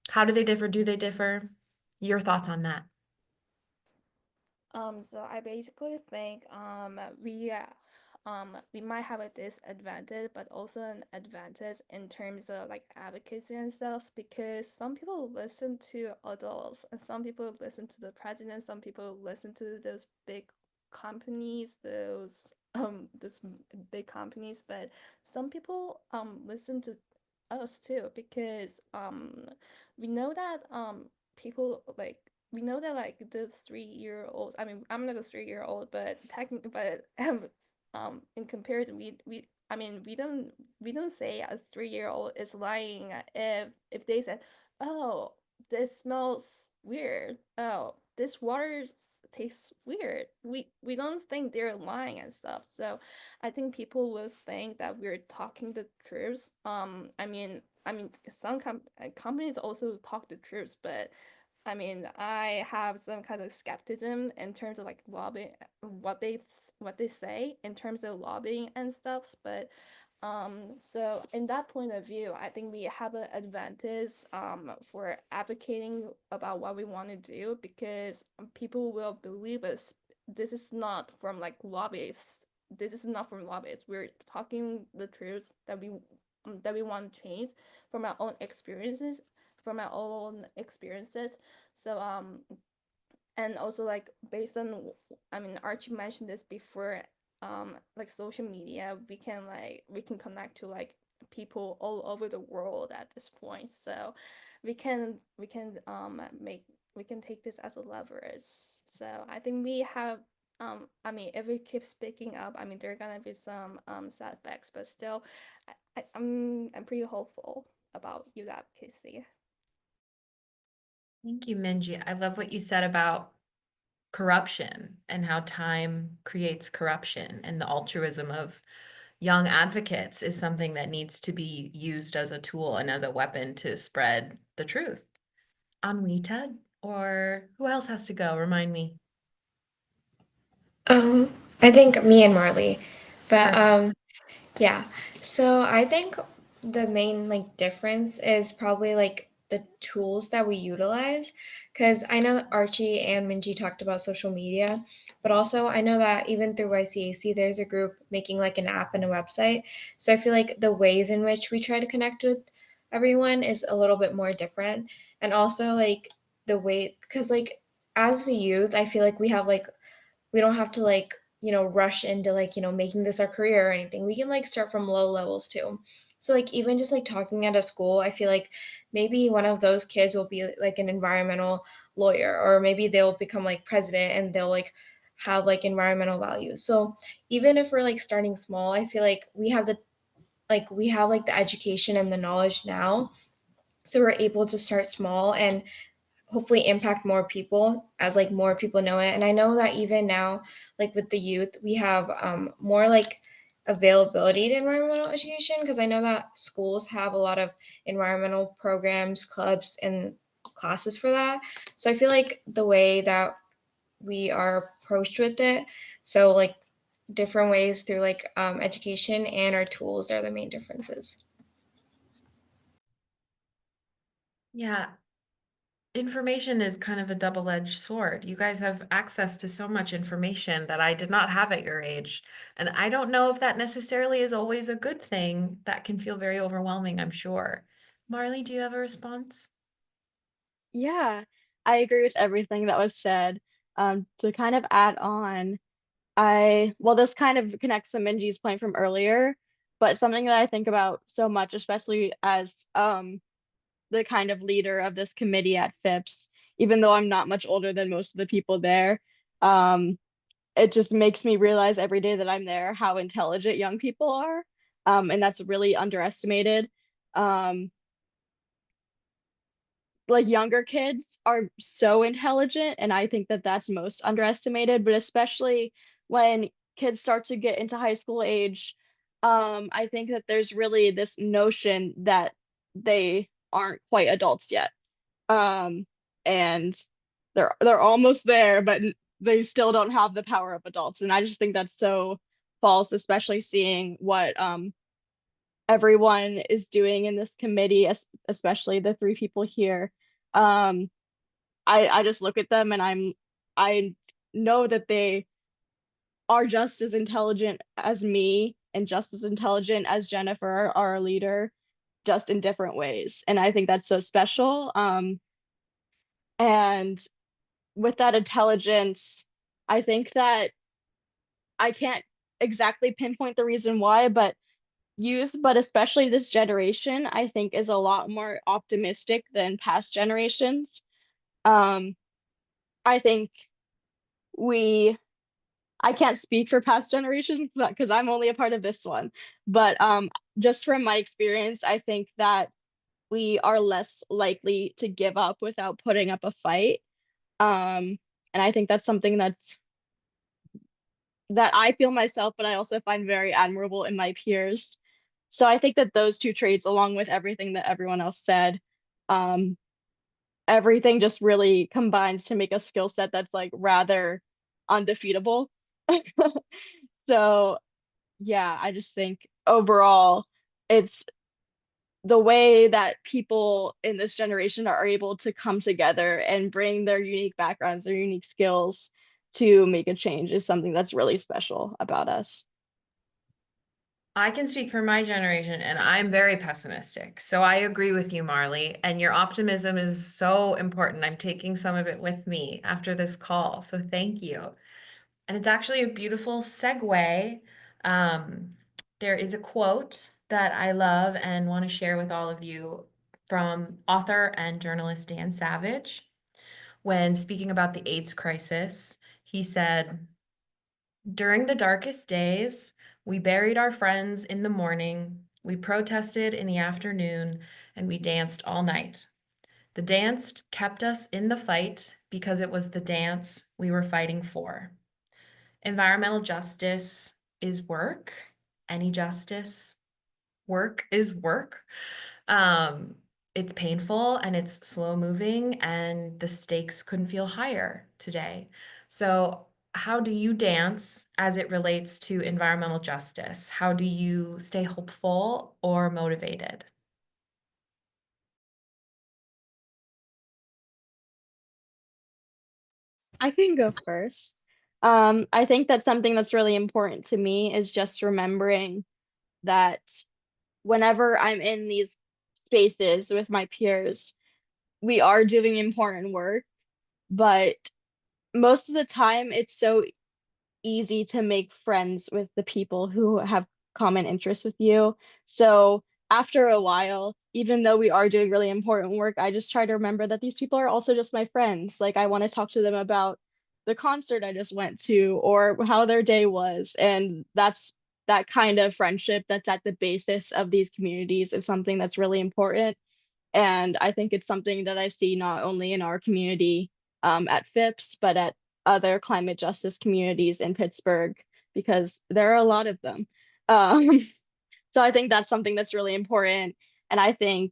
How do they differ? Do they differ? Your thoughts on that? So I basically think we might have a disadvantage, but also an advantage in terms of like advocacy and stuff because some people listen to adults and some people listen to the president, some people listen to those big companies, those big companies, but some people listen to us too because we know that people like we know that like those 3-year-olds, I mean, I'm not a 3-year-old, but technically, but in comparison, we don't say a 3-year-old is lying if they said, oh, this smells weird, oh, this water tastes weird. We don't think they're lying and stuff. So I think people will think that we're talking the truth. I mean, some companies also talk the truth, but I mean, I have some kind of skepticism in terms of like lobbying, what they say in terms of lobbying and stuff. But so in that point of view, I think we have an advantage for advocating about what we want to do because people will believe us. This is not from like lobbyists. This is not from lobbyists. We're talking the truth that we want to change from our own experiences from my own experiences. So and also like based on, I mean, Archie mentioned this before, like social media, we can connect to like people all over the world at this point. So make we can take this as a leverage. So I think we have, I mean, if we keep speaking up, I mean, there are gonna be some setbacks, but still, I'm pretty hopeful about UW, Casey. Thank you, Minji. I love what you said about corruption and how time creates corruption, and the altruism of young advocates is something that needs to be used as a tool and as a weapon to spread the truth. Anwita, or who else has to go? Remind me. I think me and Marley, but Perfect. yeah. So I think the main like difference is probably like the tools that we utilize, because I know Archie and Minji talked about social media, but also I know that even through YCAC, there's a group making like an app and a website. So I feel like the ways in which we try to connect with everyone is a little bit more different, and also like the way, because like as the youth, I feel like we don't have to like rush into like making this our career or anything. We can like start from low levels too. So like even just like talking at a school, I feel like maybe one of those kids will be like an environmental lawyer, or maybe they'll become like president and they'll like have like environmental values. So even if we're like starting small, I feel like we have like the education and the knowledge now, so we're able to start small and hopefully impact more people as like more people know it. And I know that even now, like with the youth, we have more like availability to environmental education, because I know that schools have a lot of environmental programs, clubs, and classes for that. So I feel like the way that we are approached with it, so like different ways through like education and our tools are the main differences. Yeah, information is kind of a double-edged sword. You guys have access to so much information that I did not have at your age. And I don't know if that necessarily is always a good thing. That can feel very overwhelming, I'm sure. Marley, do you have a response? Yeah, I agree with everything that was said. To kind of add on, well, this kind of connects to Minji's point from earlier, but something that I think about so much, especially as the kind of leader of this committee at Phipps, even though I'm not much older than most of the people there, um, it just makes me realize every day that I'm there how intelligent young people are, and that's really underestimated. Um, like younger kids are so intelligent, and I think that that's most underestimated, but especially when kids start to get into high school age, I think that there's really this notion that they aren't quite adults yet. And they're almost there, but they still don't have the power of adults. And I just think that's so false, especially seeing what everyone is doing in this committee, especially the three people here. Um, I just look at them and I know that they are just as intelligent as me and just as intelligent as Jennifer, our leader, just in different ways. And I think that's so special. And with that intelligence, I think that I can't exactly pinpoint the reason why, but youth, but especially this generation, I think is a lot more optimistic than past generations. Um, I think we, I can't speak for past generations because I'm only a part of this one, but just from my experience, I think that we are less likely to give up without putting up a fight. And I think that's something that I feel myself, but I also find very admirable in my peers. So I think that those two traits, along with everything that everyone else said, um, everything just really combines to make a skill set that's like rather undefeatable. So yeah, I just think overall, it's the way that people in this generation are able to come together and bring their unique backgrounds, their unique skills to make a change is something that's really special about us. I can speak for my generation, and I'm very pessimistic. So I agree with you, Marley. And your optimism is so important. I'm taking some of it with me after this call. So thank you. And it's actually a beautiful segue. Um, there is a quote that I love and want to share with all of you from author and journalist Dan Savage. When speaking about the AIDS crisis, he said, during the darkest days, we buried our friends in the morning, we protested in the afternoon, and we danced all night. The dance kept us in the fight because it was the dance we were fighting for. Environmental justice is work. Any justice, work is work. Um, it's painful and it's slow moving, and the stakes couldn't feel higher today. So, how do you dance as it relates to environmental justice? How do you stay hopeful or motivated? I can go first. I think that something that's really important to me is just remembering that whenever I'm in these spaces with my peers, we are doing important work, but most of the time it's so easy to make friends with the people who have common interests with you. So after a while, even though we are doing really important work, I just try to remember that these people are also just my friends. Like I want to talk to them about the concert I just went to or how their day was. And that's that kind of friendship that's at the basis of these communities is something that's really important. And I think it's something that I see not only in our community at Phipps, but at other climate justice communities in Pittsburgh, because there are a lot of them. Um, so I think that's something that's really important. And I think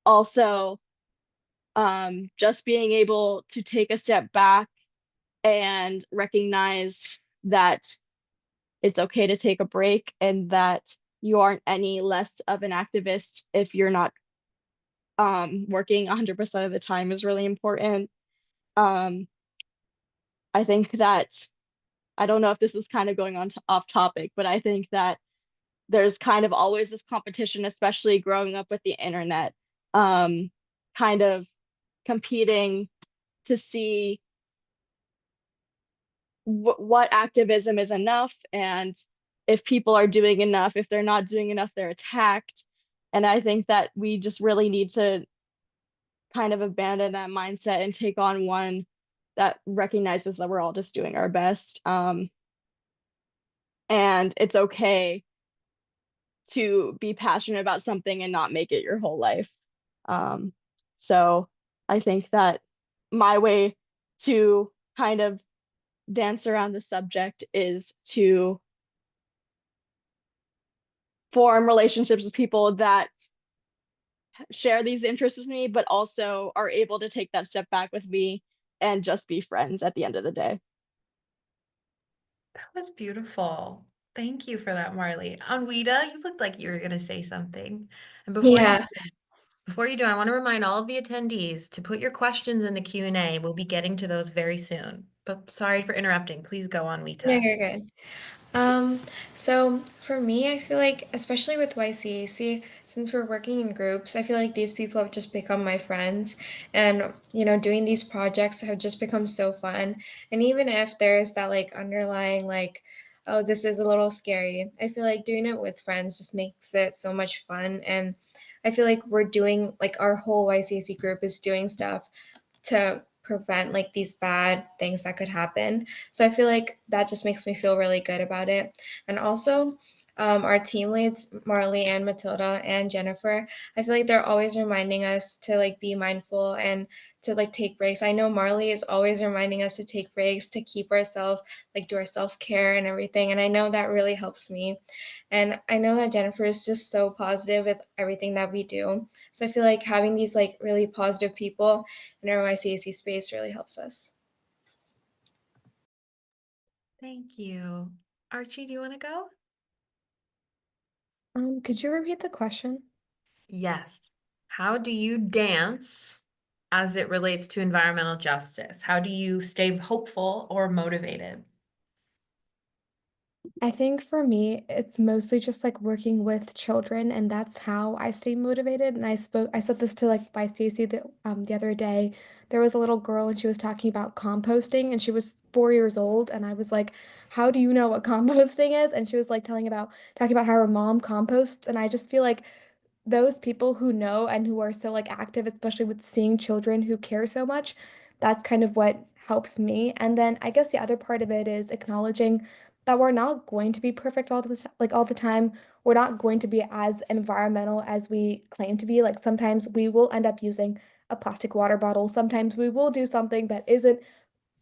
also just being able to take a step back and recognize that it's okay to take a break and that you aren't any less of an activist if you're not working 100% of the time is really important. Um, I think that I don't know if this is kind of going on to off topic, but I think that there's kind of always this competition, especially growing up with the internet, um, kind of competing to see what activism is enough and if people are doing enough. If they're not doing enough, they're attacked. And I think that we just really need to kind of abandon that mindset and take on one that recognizes that we're all just doing our best. And it's okay to be passionate about something and not make it your whole life. Um, so I think that my way to kind of dance around the subject is to form relationships with people that share these interests with me, but also are able to take that step back with me and just be friends at the end of the day. That was beautiful. Thank you for that, Marley. Anwita, you looked like you were going to say something. And Yeah. before you do, I want to remind all of the attendees to put your questions in the Q&A. We'll be getting to those very soon. But sorry for interrupting. Please go on, No, Wita. you're good. Um, so for me, I feel like, especially with YCAC, since we're working in groups, I feel like these people have just become my friends. And, doing these projects have just become so fun. And even if there's that like underlying, like, oh, this is a little scary, I feel like doing it with friends just makes it so much fun. And I feel like we're doing, like, our whole YCAC group is doing stuff to prevent like these bad things that could happen. So I feel like that just makes me feel really good about it. And also, our team leads, Marley and Matilda and Jennifer, I feel like they're always reminding us to like be mindful and to like take breaks. I know Marley is always reminding us to take breaks, to keep ourselves, like do our self-care and everything. And I know that really helps me. And I know that Jennifer is just so positive with everything that we do. So I feel like having these like really positive people in our YCAC space really helps us. Thank you. Archie, do you want to go? Could you repeat the question? Yes. How do you dance as it relates to environmental justice? How do you stay hopeful or motivated? I think for me, it's mostly just like working with children, and that's how I stay motivated. And I said this to like by Stacy the other day. There was a little girl and she was talking about composting, and she was 4 years old, and I was like, "How do you know what composting is?" And she was like talking about how her mom composts, and I just feel like those people who know and who are so like active, especially with seeing children who care so much, that's kind of what helps me. And then I guess the other part of it is acknowledging that we're not going to be perfect all the time. We're not going to be as environmental as we claim to be. Like sometimes we will end up using a plastic water bottle. Sometimes we will do something that isn't,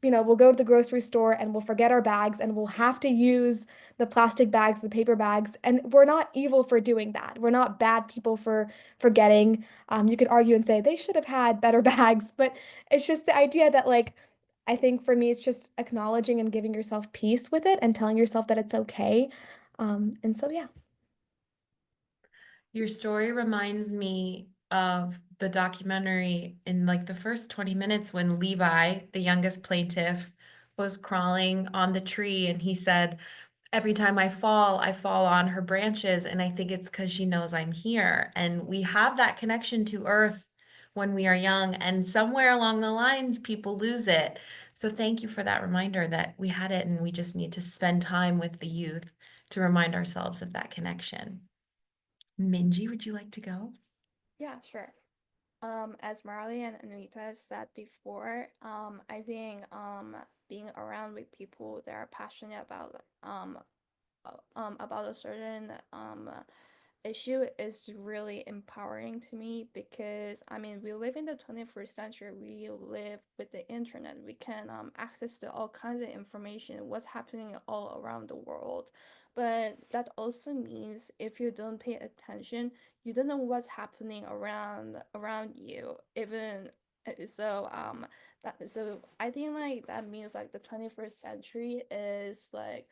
we'll go to the grocery store and we'll forget our bags and we'll have to use the plastic bags, the paper bags, and we're not evil for doing that. We're not bad people for forgetting. You could argue and say they should have had better bags, but it's just the idea that like I think for me it's just acknowledging and giving yourself peace with it and telling yourself that it's okay. And so yeah. Your story reminds me of the documentary in like the first 20 minutes when Levi, the youngest plaintiff, was crawling on the tree and he said, every time I fall on her branches, and I think it's because she knows I'm here. And we have that connection to Earth when we are young, and somewhere along the lines, people lose it. So thank you for that reminder that we had it, and we just need to spend time with the youth to remind ourselves of that connection. Minji, would you like to go? Yeah, sure. As Marley and Anita said before, I think being around with people that are passionate about a certain issue is really empowering to me because I mean we live in the 21st century. We live with the internet. We can access to all kinds of information, what's happening all around the world. But that also means if you don't pay attention, you don't know what's happening around you. Even so I think like that means like the 21st century is like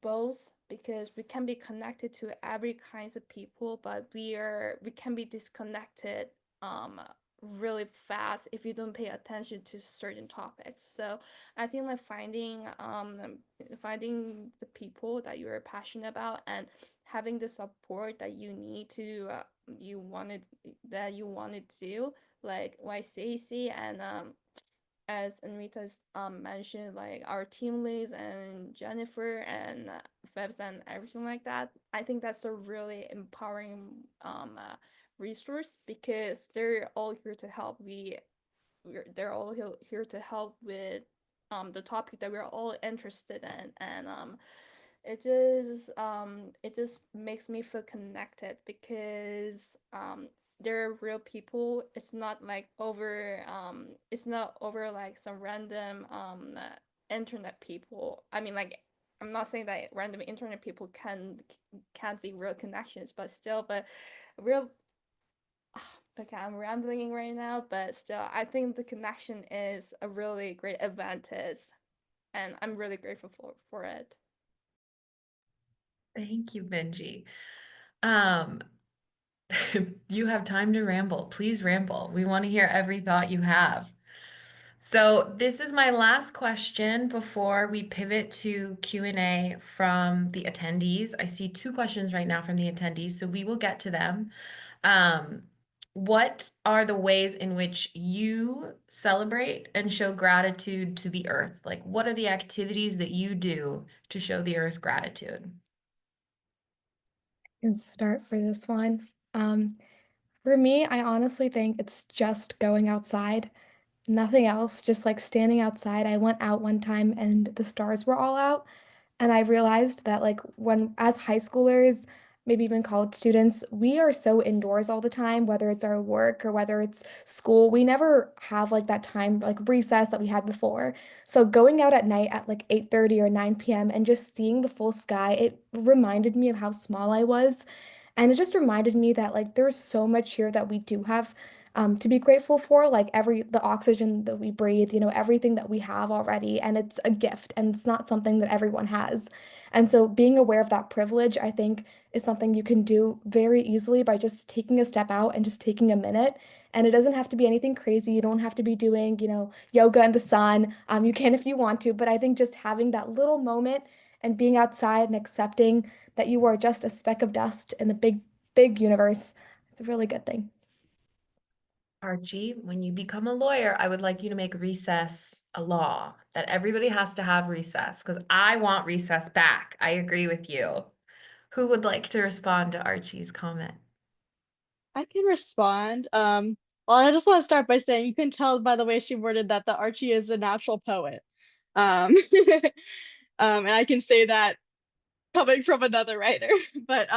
both because we can be connected to every kinds of people, but we can be disconnected um really fast if you don't pay attention to certain topics. So I think like finding the people that you're passionate about and having the support that you need to you wanted to like Stacy and as Enrita's mentioned, like our team leads and Jennifer and Phipps and everything like that. I think that's a really empowering resource because they're all here to help. They're all here to help with the topic that we're all interested in, and it just makes me feel connected because they're real people. It's not over like some random internet people. I mean, like, I'm not saying that random internet people can't be real connections, but still, but real okay, I'm rambling right now, but still I think the connection is a really great advantage and I'm really grateful for it. Thank you, Benji. Um, you have time to ramble. Please ramble. We want to hear every thought you have. So this is my last question before we pivot to Q&A from the attendees. I see two questions right now from the attendees, so we will get to them. What are the ways in which you celebrate and show gratitude to the earth? Like, what are the activities that you do to show the earth gratitude? And start for this one. For me, I honestly think it's just going outside. Nothing else, just like standing outside. I went out one time and the stars were all out. And I realized that, like, when as high schoolers, maybe even college students, we are so indoors all the time, whether it's our work or whether it's school. We never have like that time, like recess that we had before. So going out at night at like 8:30 or 9 p.m. and just seeing the full sky, it reminded me of how small I was. And it just reminded me that like there's so much here that we do have to be grateful for, like the oxygen that we breathe, everything that we have already, and it's a gift, and it's not something that everyone has. And so being aware of that privilege, I think, is something you can do very easily by just taking a step out and just taking a minute. And it doesn't have to be anything crazy. You don't have to be doing, yoga in the sun. You can if you want to, but I think just having that little moment and being outside and accepting that you are just a speck of dust in the big, big universe. It's a really good thing. Archie, when you become a lawyer, I would like you to make recess a law, that everybody has to have recess, because I want recess back. I agree with you. Who would like to respond to Archie's comment? I can respond. Well, I just want to start by saying you can tell by the way she worded that Archie is a natural poet. Um, and I can say that coming from another writer. But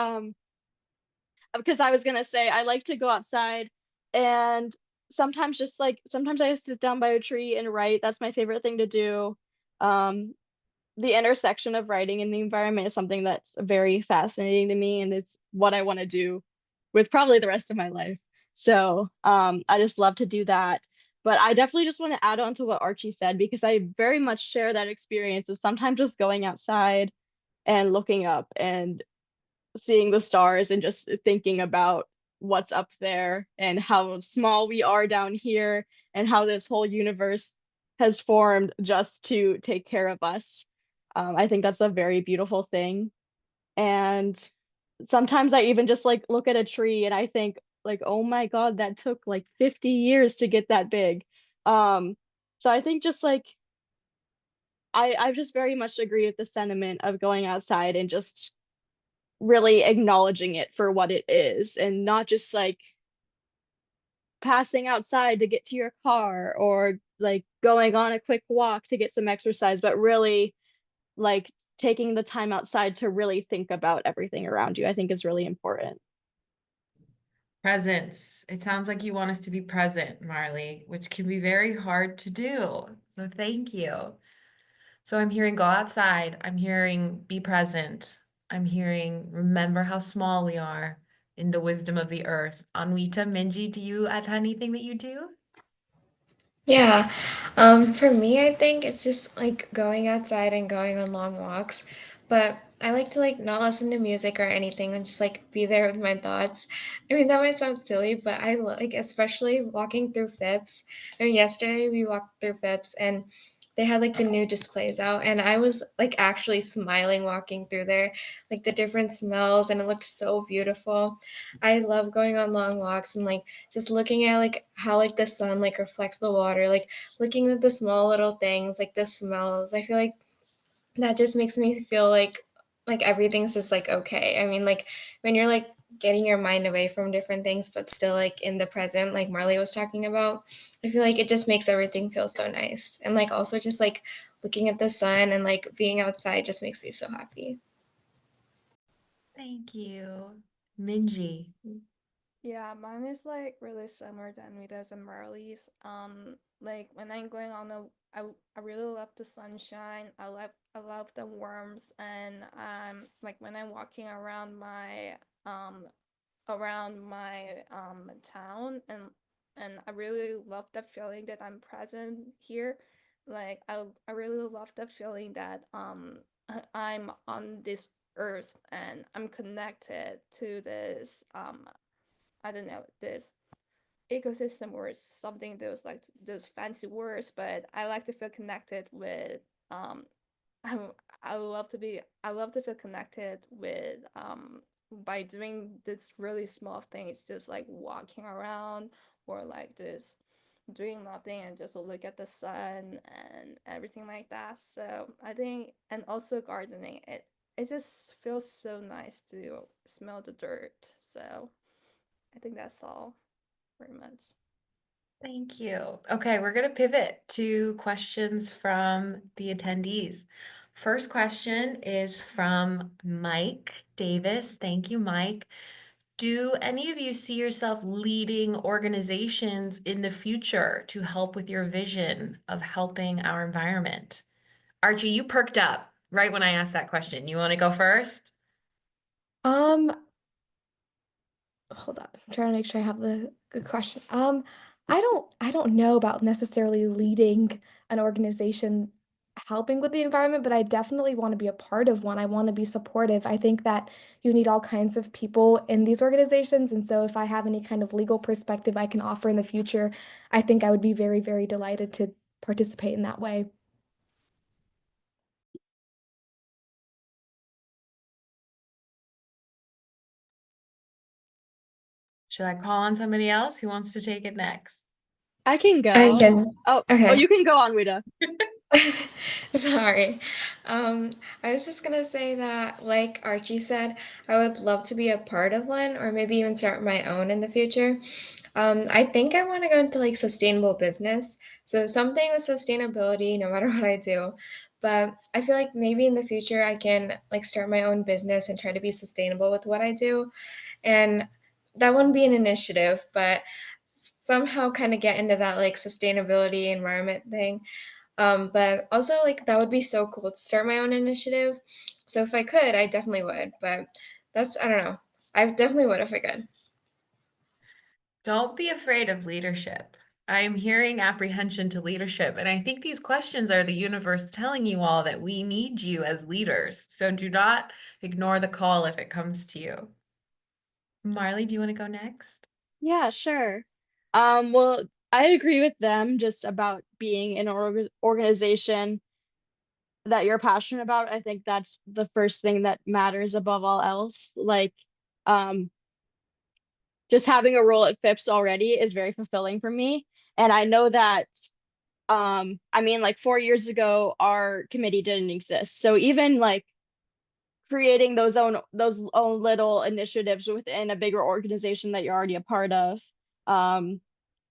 because I was gonna say I like to go outside and sometimes I just sit down by a tree and write. That's my favorite thing to do. Um, the intersection of writing and the environment is something that's very fascinating to me, and it's what I want to do with probably the rest of my life. So I just love to do that. But I definitely just want to add on to what Archie said because I very much share that experience of sometimes just going outside and looking up and seeing the stars and just thinking about what's up there and how small we are down here and how this whole universe has formed just to take care of us. I think that's a very beautiful thing. And sometimes I even just like look at a tree and I think like, oh my God, that took like 50 years to get that big. Um, so I think just like I just very much agree with the sentiment of going outside and just really acknowledging it for what it is and not just like passing outside to get to your car or like going on a quick walk to get some exercise, but really like taking the time outside to really think about everything around you, I think is really important. Presence. It sounds like you want us to be present, Marley, which can be very hard to do. So thank you. So I'm hearing go outside. I'm hearing be present. I'm hearing remember how small we are in the wisdom of the earth. Anwita, Minji, do you have anything that you do? Yeah, for me, I think it's just like going outside and going on long walks. But I like to like not listen to music or anything and just like be there with my thoughts. I mean, that might sound silly, but like especially walking through Phipps. I mean, yesterday we walked through Phipps and they had like the new displays out, and I was like actually smiling walking through there, like the different smells, and it looked so beautiful. I love going on long walks and like just looking at like how like the sun like reflects the water, like looking at the small little things, like the smells. I feel like that just makes me feel like everything's just like okay. I mean, like when you're like getting your mind away from different things but still like in the present, like Marley was talking about, I feel like it just makes everything feel so nice. And like also just like looking at the sun and like being outside just makes me so happy. Thank you. Minji. Yeah, mine is like really similar to Anita's and Marley's. Like when I'm going on I really love the sunshine. I love the warmth, and like when I'm walking um around my town, and I really love the feeling that I'm present here. Like I really love the feeling that I'm on this earth and I'm connected to this I don't know, this ecosystem or something, those fancy words, but I like to feel connected with I'm, I love to feel connected with by doing this really small things, just like walking around or like just doing nothing and just look at the sun and everything like that. So I think, and also gardening, it just feels so nice to smell the dirt. So I think that's all very much. Thank you. Okay, we're going to pivot to questions from the attendees. First question is from Mike Davis. Thank you, Mike. Do any of you see yourself leading organizations in the future to help with your vision of helping our environment? Archie, you perked up right when I asked that question. You want to go first? Um, Hold up. I'm trying to make sure I have the good question. I don't know about necessarily leading an organization helping with the environment, but I definitely want to be a part of one. I want to be supportive. I think that you need all kinds of people in these organizations, and so if I have any kind of legal perspective I can offer in the future, I think I would be very, very delighted to participate in that way. Should I call on somebody else? Who wants to take it next? I can I go. can. Oh, Okay. you can go on, Wida. Sorry. I was just gonna say that, like Archie said, I would love to be a part of one or maybe even start my own in the future. I think I want to go into like sustainable business. So something with sustainability, no matter what I do. But I feel like maybe in the future I can like start my own business and try to be sustainable with what I do. And that wouldn't be an initiative, but somehow kind of get into that like sustainability environment thing. But also like that would be so cool to start my own initiative. So if I could, I definitely would. But I don't know. I definitely would if I could. Don't be afraid of leadership. I'm hearing apprehension to leadership, and I think these questions are the universe telling you all that we need you as leaders. So do not ignore the call if it comes to you. Marley, do you want to go next? Yeah, sure. Well, I agree with them just about being in an organization that you're passionate about. I think that's the first thing that matters above all else. Like, um, just having a role at Phipps already is very fulfilling for me. And I know that, I mean, like 4 years ago, our committee didn't exist. So even like creating those own little initiatives within a bigger organization that you're already a part of, um,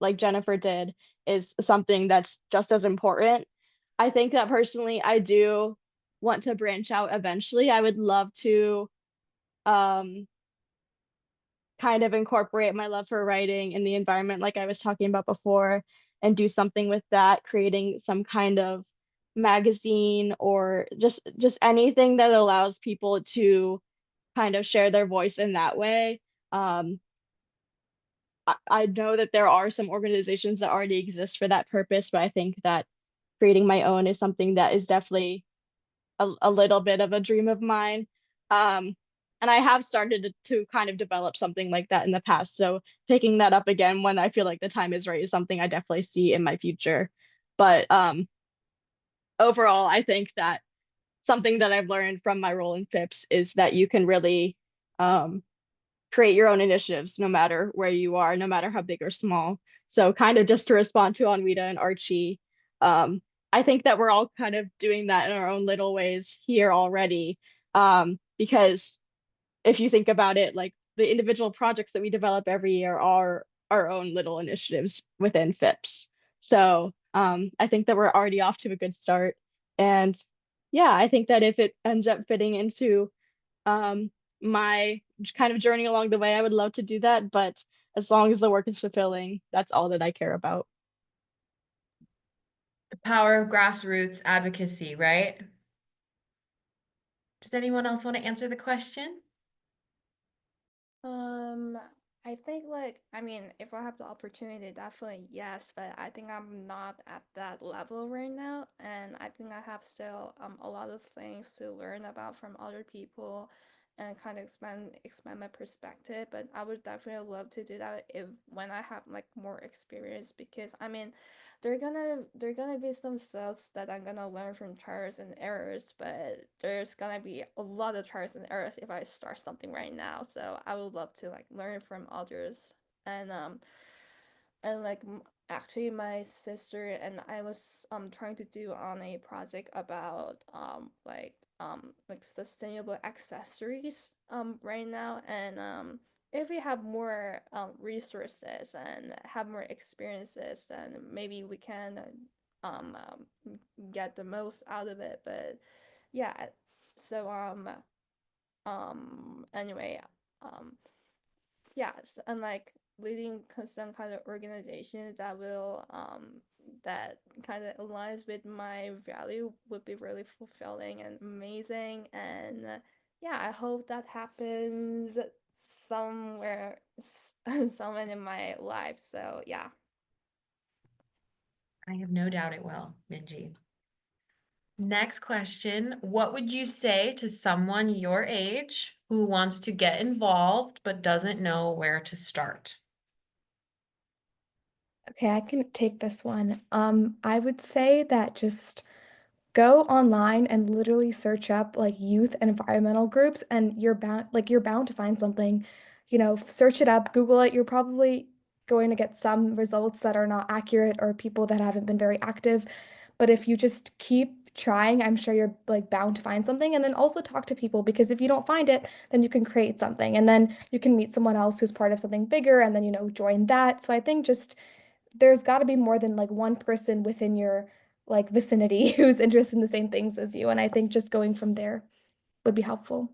like Jennifer did, is something that's just as important. I think that personally, I do want to branch out eventually. I would love to um, kind of incorporate my love for writing in the environment, like I was talking about before, and do something with that, creating some kind of magazine or just anything that allows people to kind of share their voice in that way. Um, I know that there are some organizations that already exist for that purpose, but I think that creating my own is something that is definitely a little bit of a dream of mine. Um, and I have started to kind of develop something like that in the past. So picking that up again when I feel like the time is right is something I definitely see in my future. But overall, I think that something that I've learned from my role in Phipps is that you can really um, create your own initiatives no matter where you are, no matter how big or small. So kind of just to respond to Anwita and Archie, um, I think that we're all kind of doing that in our own little ways here already. Because if you think about it, like the individual projects that we develop every year are our own little initiatives within Phipps. So I think that we're already off to a good start. And yeah, I think that if it ends up fitting into my kind of journey along the way, I would love to do that. But as long as the work is fulfilling, that's all that I care about. The power of grassroots advocacy, right? Does anyone else want to answer the question? Um, I think like I mean, if I have the opportunity, definitely yes, but I think I'm not at that level right now, and I think I have still a lot of things to learn about from other people and kind of expand my perspective, but I would definitely love to do that if when I have like more experience because I mean, there gonna be some stuff that I'm gonna learn from trials and errors, but there's gonna be a lot of trials and errors if I start something right now. So I would love to like learn from others and like actually my sister and I was trying to do on a project about like sustainable accessories right now and if we have more resources and have more experiences then maybe we can get the most out of it but yeah so anyway um yes, and like leading some kind of organization that will that kind of aligns with my value would be really fulfilling and amazing and yeah, I hope that happens somewhere somewhere in my life. So yeah. I have no doubt it will, Minji. Next question. What would you say to someone your age who wants to get involved but doesn't know where to start? Okay, I can take this one. I would say that just go online and literally search up like youth and environmental groups and you're bound to find something. search it up, Google it. You're probably going to get some results that are not accurate or people that haven't been very active. But if you just keep trying, I'm sure you're like bound to find something. And then also talk to people, because if you don't find it, then you can create something and then you can meet someone else who's part of something bigger and then, join that. So I think just there's got to be more than like one person within your like vicinity who's interested in the same things as you. And I think just going from there would be helpful.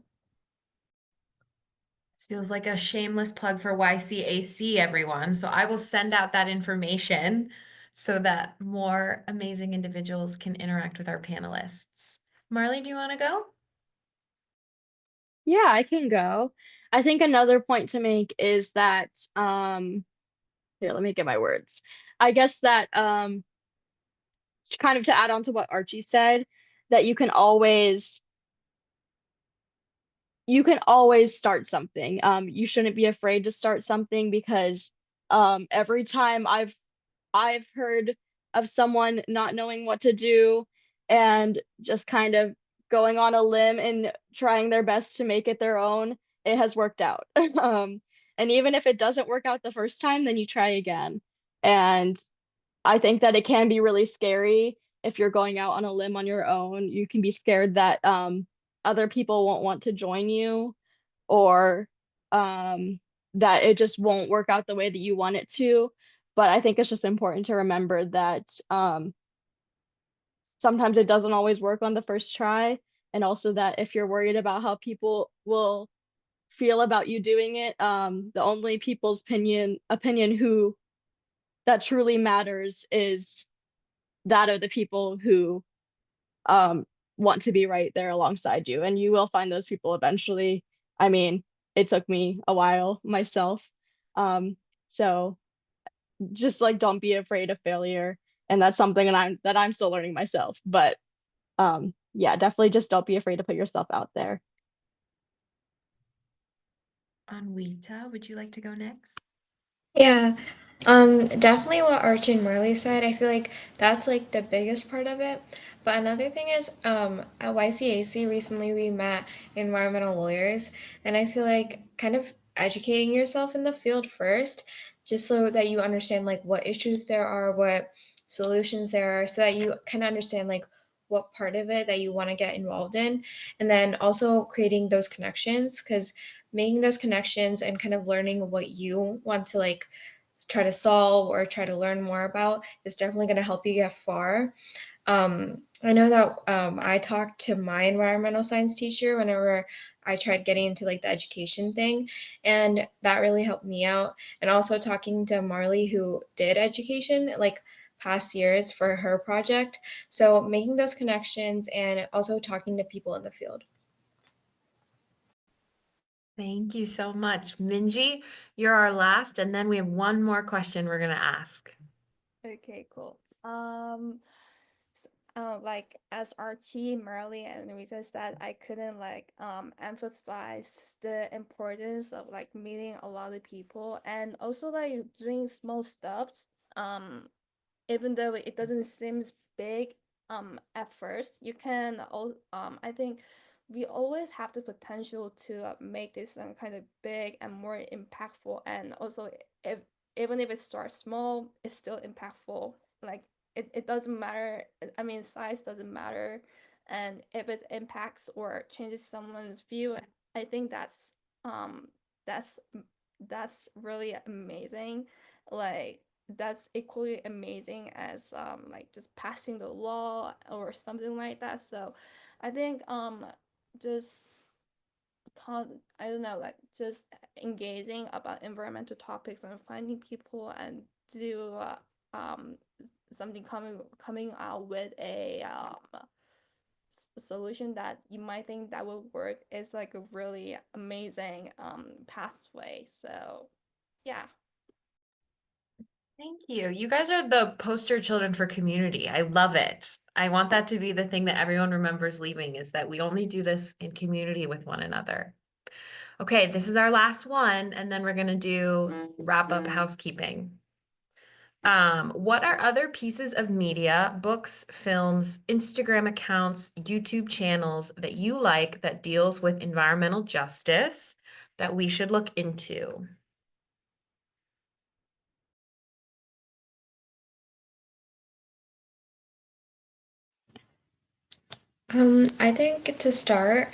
This feels like a shameless plug for YCAC, everyone. So I will send out that information so that more amazing individuals can interact with our panelists. Marley, do you want to go? Yeah, I can go. I think another point to make is that here, let me get my words. I guess that kind of to add on to what Archie said, that you can always start something. You shouldn't be afraid to start something because every time I've heard of someone not knowing what to do and just kind of going on a limb and trying their best to make it their own, it has worked out. And even if it doesn't work out the first time, then you try again. And I think that it can be really scary if you're going out on a limb on your own. You can be scared that other people won't want to join you, or that it just won't work out the way that you want it to. But I think it's just important to remember that sometimes it doesn't always work on the first try. And also that if you're worried about how people will feel about you doing it, the only people's opinion who that truly matters is that of the people who want to be right there alongside you. And you will find those people eventually. I mean, it took me a while myself. So just like don't be afraid of failure. And that's something that I'm still learning myself. But yeah, definitely just don't be afraid to put yourself out there. Anwita, would you like to go next? Yeah, definitely what Archie and Marley said. I feel like that's like the biggest part of it. But another thing is, at YCAC recently we met environmental lawyers, and I feel like kind of educating yourself in the field first, just so that you understand like what issues there are, what solutions there are, so that you kind of understand like what part of it that you want to get involved in, and then also creating those connections, because making those connections and kind of learning what you want to like try to solve or try to learn more about is definitely going to help you get far. I know that I talked to my environmental science teacher whenever I tried getting into like the education thing, and that really helped me out. And also talking to Marley, who did education like past years for her project. So making those connections and also talking to people in the field. Thank you so much. Minji, you're our last, and then we have one more question we're going to ask. Okay, cool. Like as Archie, Marley, and Rita said, I couldn't like emphasize the importance of like meeting a lot of people and also like doing small steps. Even though it doesn't seem big at first, you can I think we always have the potential to make this kind of big and more impactful. And also, if even if it starts small, it's still impactful. Like it doesn't matter. I mean, size doesn't matter. And if it impacts or changes someone's view, I think um that's that's really amazing. Like that's equally amazing as like just passing the law or something like that. So I think just I don't know, like just engaging about environmental topics and finding people and do um something coming out with a solution that you might think that would work is like a really amazing pathway. So yeah. Thank you. You guys are the poster children for community. I love it. I want that to be the thing that everyone remembers leaving, is that we only do this in community with one another. Okay, this is our last one, and then we're going to do wrap up housekeeping. What are other pieces of media, books, films, Instagram accounts, YouTube channels that you like that deals with environmental justice, that we should look into? I think to start,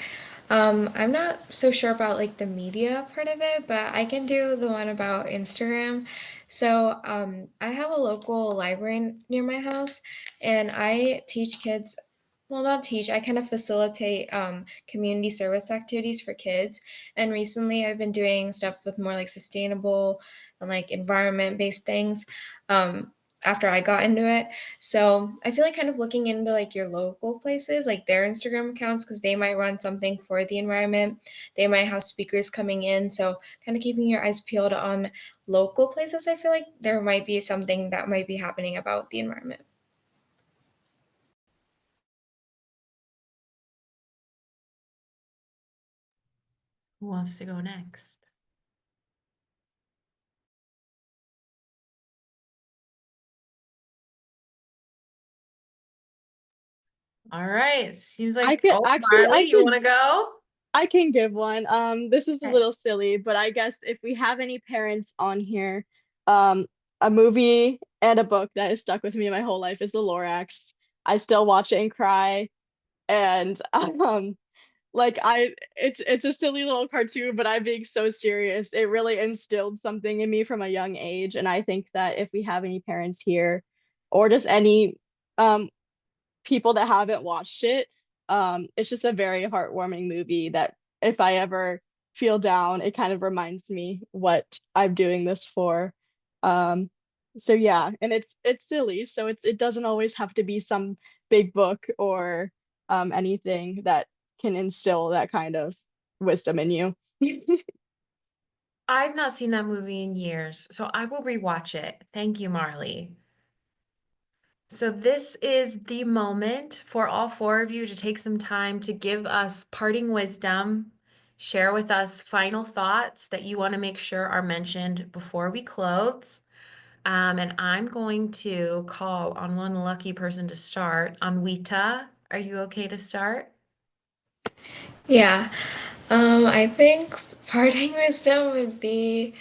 I'm not so sure about like the media part of it, but I can do the one about Instagram. So, I have a local library near my house, and I teach kids, well, not teach, I kind of facilitate community service activities for kids. And recently I've been doing stuff with more like sustainable and like environment-based things after I got into it. So I feel like kind of looking into like your local places, like their Instagram accounts, because they might run something for the environment. They might have speakers coming in. So kind of keeping your eyes peeled on local places, I feel like there might be something that might be happening about the environment. Who wants to go next? All right. Seems I like, could oh, actually, Marley, you want to go? I can give one. This is a Okay. little silly, but I guess if we have any parents on here, um, a movie and a book that has stuck with me my whole life is The Lorax. I still watch it and cry, and like it's a silly little cartoon, but I'm being so serious. It really instilled something in me from a young age, and I think that if we have any parents here, or just any um people that haven't watched it, it's just a very heartwarming movie that if I ever feel down, it kind of reminds me what I'm doing this for. Um, so yeah, and it's silly, so it doesn't always have to be some big book or anything that can instill that kind of wisdom in you. I've not seen that movie in years, so I will rewatch it. Thank you, Marley. So this is the moment for all four of you to take some time to give us parting wisdom, share with us final thoughts that you want to make sure are mentioned before we close. And I'm going to call on one lucky person to start. Anwita, are you okay to start? Yeah, I think parting wisdom would be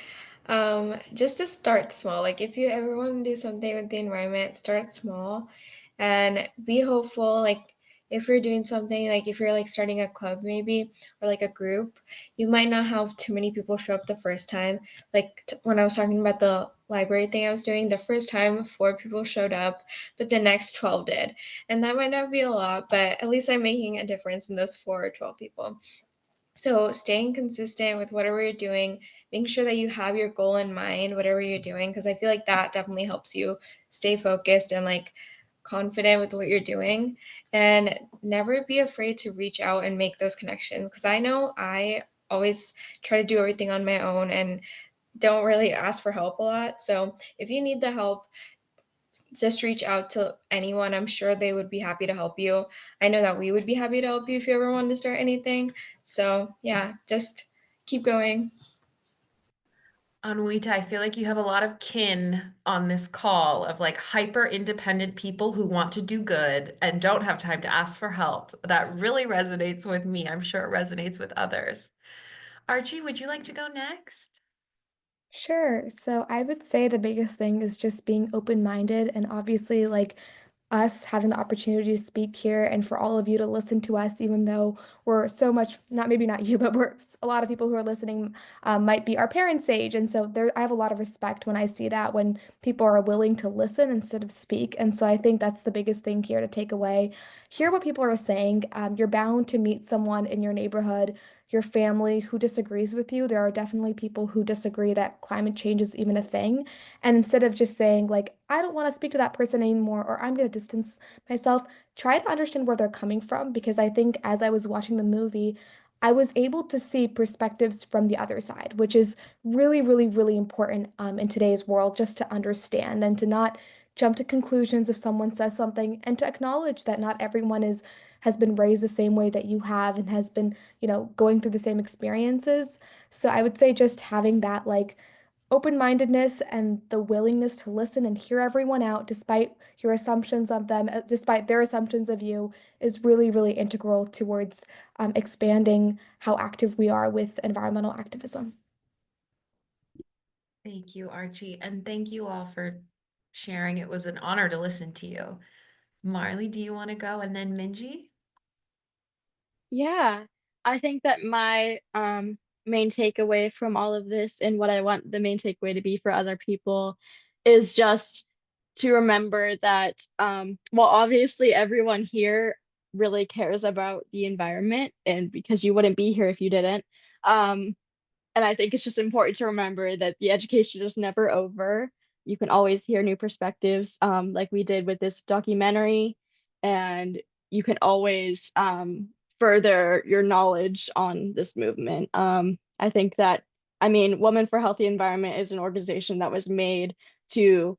just to start small. Like if you ever want to do something with the environment, start small and be hopeful. Like if you're doing something, like if you're like starting a club maybe or like a group, you might not have too many people show up the first time. Like when I was talking about the library thing I was doing, the first time 4 people showed up, but the next 12 did. And that might not be a lot, but at least I'm making a difference in those 4 or 12 people. So staying consistent with whatever you're doing, making sure that you have your goal in mind, whatever you're doing, because I feel like that definitely helps you stay focused and like confident with what you're doing. And never be afraid to reach out and make those connections. Because I know I always try to do everything on my own and don't really ask for help a lot. So if you need the help, just reach out to anyone. I'm sure they would be happy to help you. I know that we would be happy to help you if you ever wanted to start anything. So, yeah, just keep going. Anwita, I feel like you have a lot of kin on this call of like hyper independent people who want to do good and don't have time to ask for help. That really resonates with me. I'm sure it resonates with others. Archie, would you like to go next? Sure. So I would say the biggest thing is just being open-minded and obviously like us having the opportunity to speak here and for all of you to listen to us, even though we're so much, not maybe not you, but we're a lot of people who are listening might be our parents' age. And so there, I have a lot of respect when I see that when people are willing to listen instead of speak. And so I think that's the biggest thing here to take away. Hear what people are saying. You're bound to meet someone in your neighborhood, your family who disagrees with you. There are definitely people who disagree that climate change is even a thing. And instead of just saying, like, I don't want to speak to that person anymore, or I'm going to distance myself, try to understand where they're coming from. Because I think as I was watching the movie, I was able to see perspectives from the other side, which is really, really, really important in today's world, just to understand and to not jump to conclusions if someone says something, and to acknowledge that not everyone is has been raised the same way that you have and has been, going through the same experiences. So I would say just having that like open-mindedness and the willingness to listen and hear everyone out despite your assumptions of them, despite their assumptions of you, is really, really integral towards expanding how active we are with environmental activism. Thank you, Archie, and thank you all for sharing. It was an honor to listen to you. Marley, do you want to go? And then Minji? Yeah, I think that my main takeaway from all of this and what I want the main takeaway to be for other people is just to remember that well, obviously everyone here really cares about the environment, and because you wouldn't be here if you didn't. Um, and I think it's just important to remember that the education is never over. You can always hear new perspectives, like we did with this documentary, and you can always further your knowledge on this movement. I think that, I mean, Women for Healthy Environment is an organization that was made to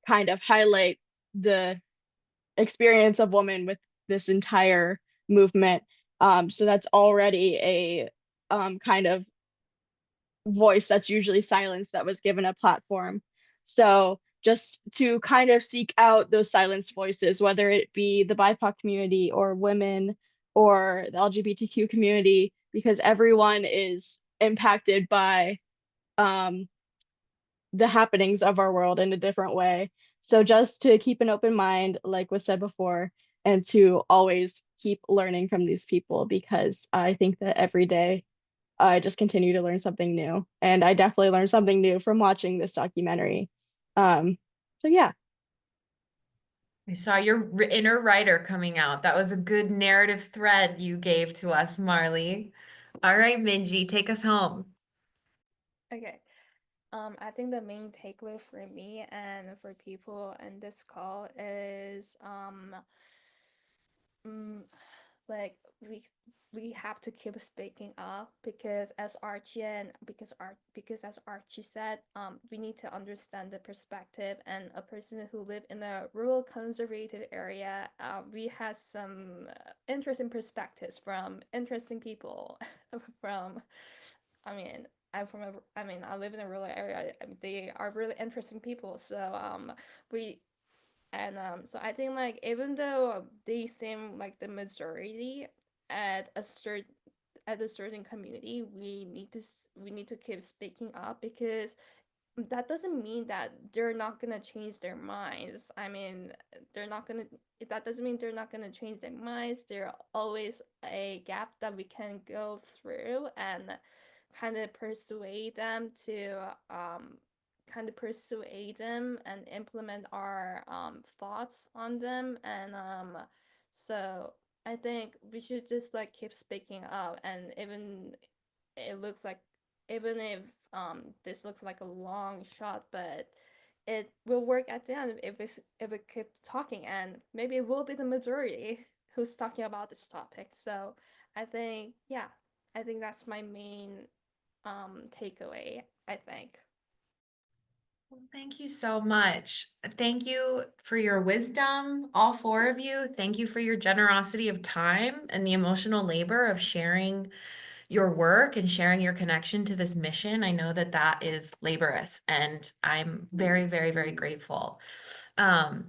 kind of highlight the experience of women with this entire movement. So that's already a kind of voice that's usually silenced that was given a platform. So just to kind of seek out those silenced voices, whether it be the BIPOC community or women or the LGBTQ community, because everyone is impacted by um, the happenings of our world in a different way. So just to keep an open mind, like was said before, and to always keep learning from these people, because I think that every day I just continue to learn something new. And I definitely learned something new from watching this documentary. So yeah. I saw your inner writer coming out. That was a good narrative thread you gave to us, Marley. All right, Minji, take us home. Okay. I think the main takeaway for me and for people in this call is mm, like we have to keep speaking up, because as Archie and because as Archie said, we need to understand the perspective, and a person who live in a rural conservative area, we had some interesting perspectives from interesting people from, I mean, I live in a rural area. They are really interesting people. So we so I think, like, even though they seem like the majority at a certain community, we need to keep speaking up, because that doesn't mean that they're not gonna change their minds. I mean, they're not gonna that doesn't mean they're not gonna change their minds. There always a gap that we can go through and kind of persuade them to and implement our thoughts on them. And so I think we should just like keep speaking up, and it looks like even if this looks like a long shot, but it will work at the end if we keep talking, and maybe it will be the majority who's talking about this topic. So I think, yeah, I think that's my main takeaway, I think. Well, thank you so much. Thank you for your wisdom, all four of you. Thank you for your generosity of time and the emotional labor of sharing your work and sharing your connection to this mission. I know that that is laborious, and I'm very, very, very grateful. Um,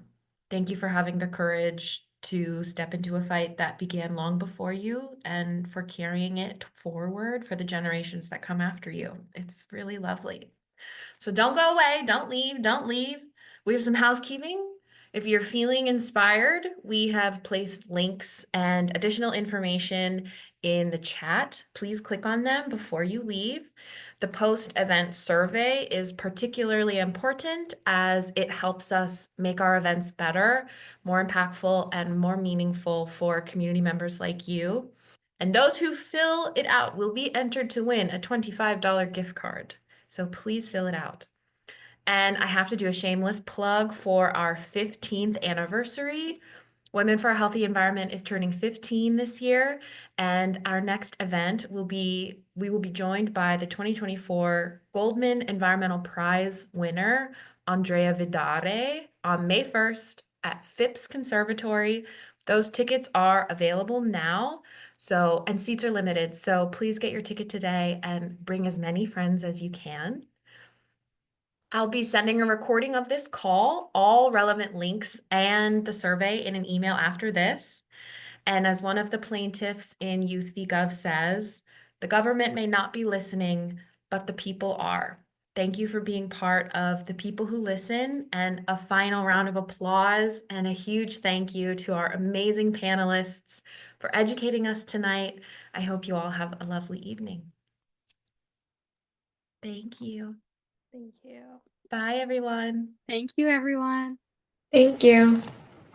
Thank you for having the courage to step into a fight that began long before you, and for carrying it forward for the generations that come after you. It's really lovely. So don't go away, don't leave, don't leave. We have some housekeeping. If you're feeling inspired, we have placed links and additional information in the chat. Please click on them before you leave. The post-event survey is particularly important as it helps us make our events better, more impactful, and more meaningful for community members like you. And those who fill it out will be entered to win a $25 gift card. So please fill it out. And I have to do a shameless plug for our 15th anniversary. Women for a Healthy Environment is turning 15 this year, and our next event we will be joined by the 2024 Goldman Environmental Prize winner, Andrea Vidare, on May 1st at Phipps Conservatory. Those tickets are available now. So, and seats are limited. So please get your ticket today and bring as many friends as you can. I'll be sending a recording of this call, all relevant links, and the survey in an email after this. And as one of the plaintiffs in Youth v. Gov says, the government may not be listening, but the people are. Thank you for being part of the people who listen, and a final round of applause and a huge thank you to our amazing panelists for educating us tonight. I hope you all have a lovely evening. Thank you. Thank you. Bye, everyone. Thank you, everyone. Thank you. Thank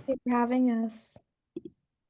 you for having us.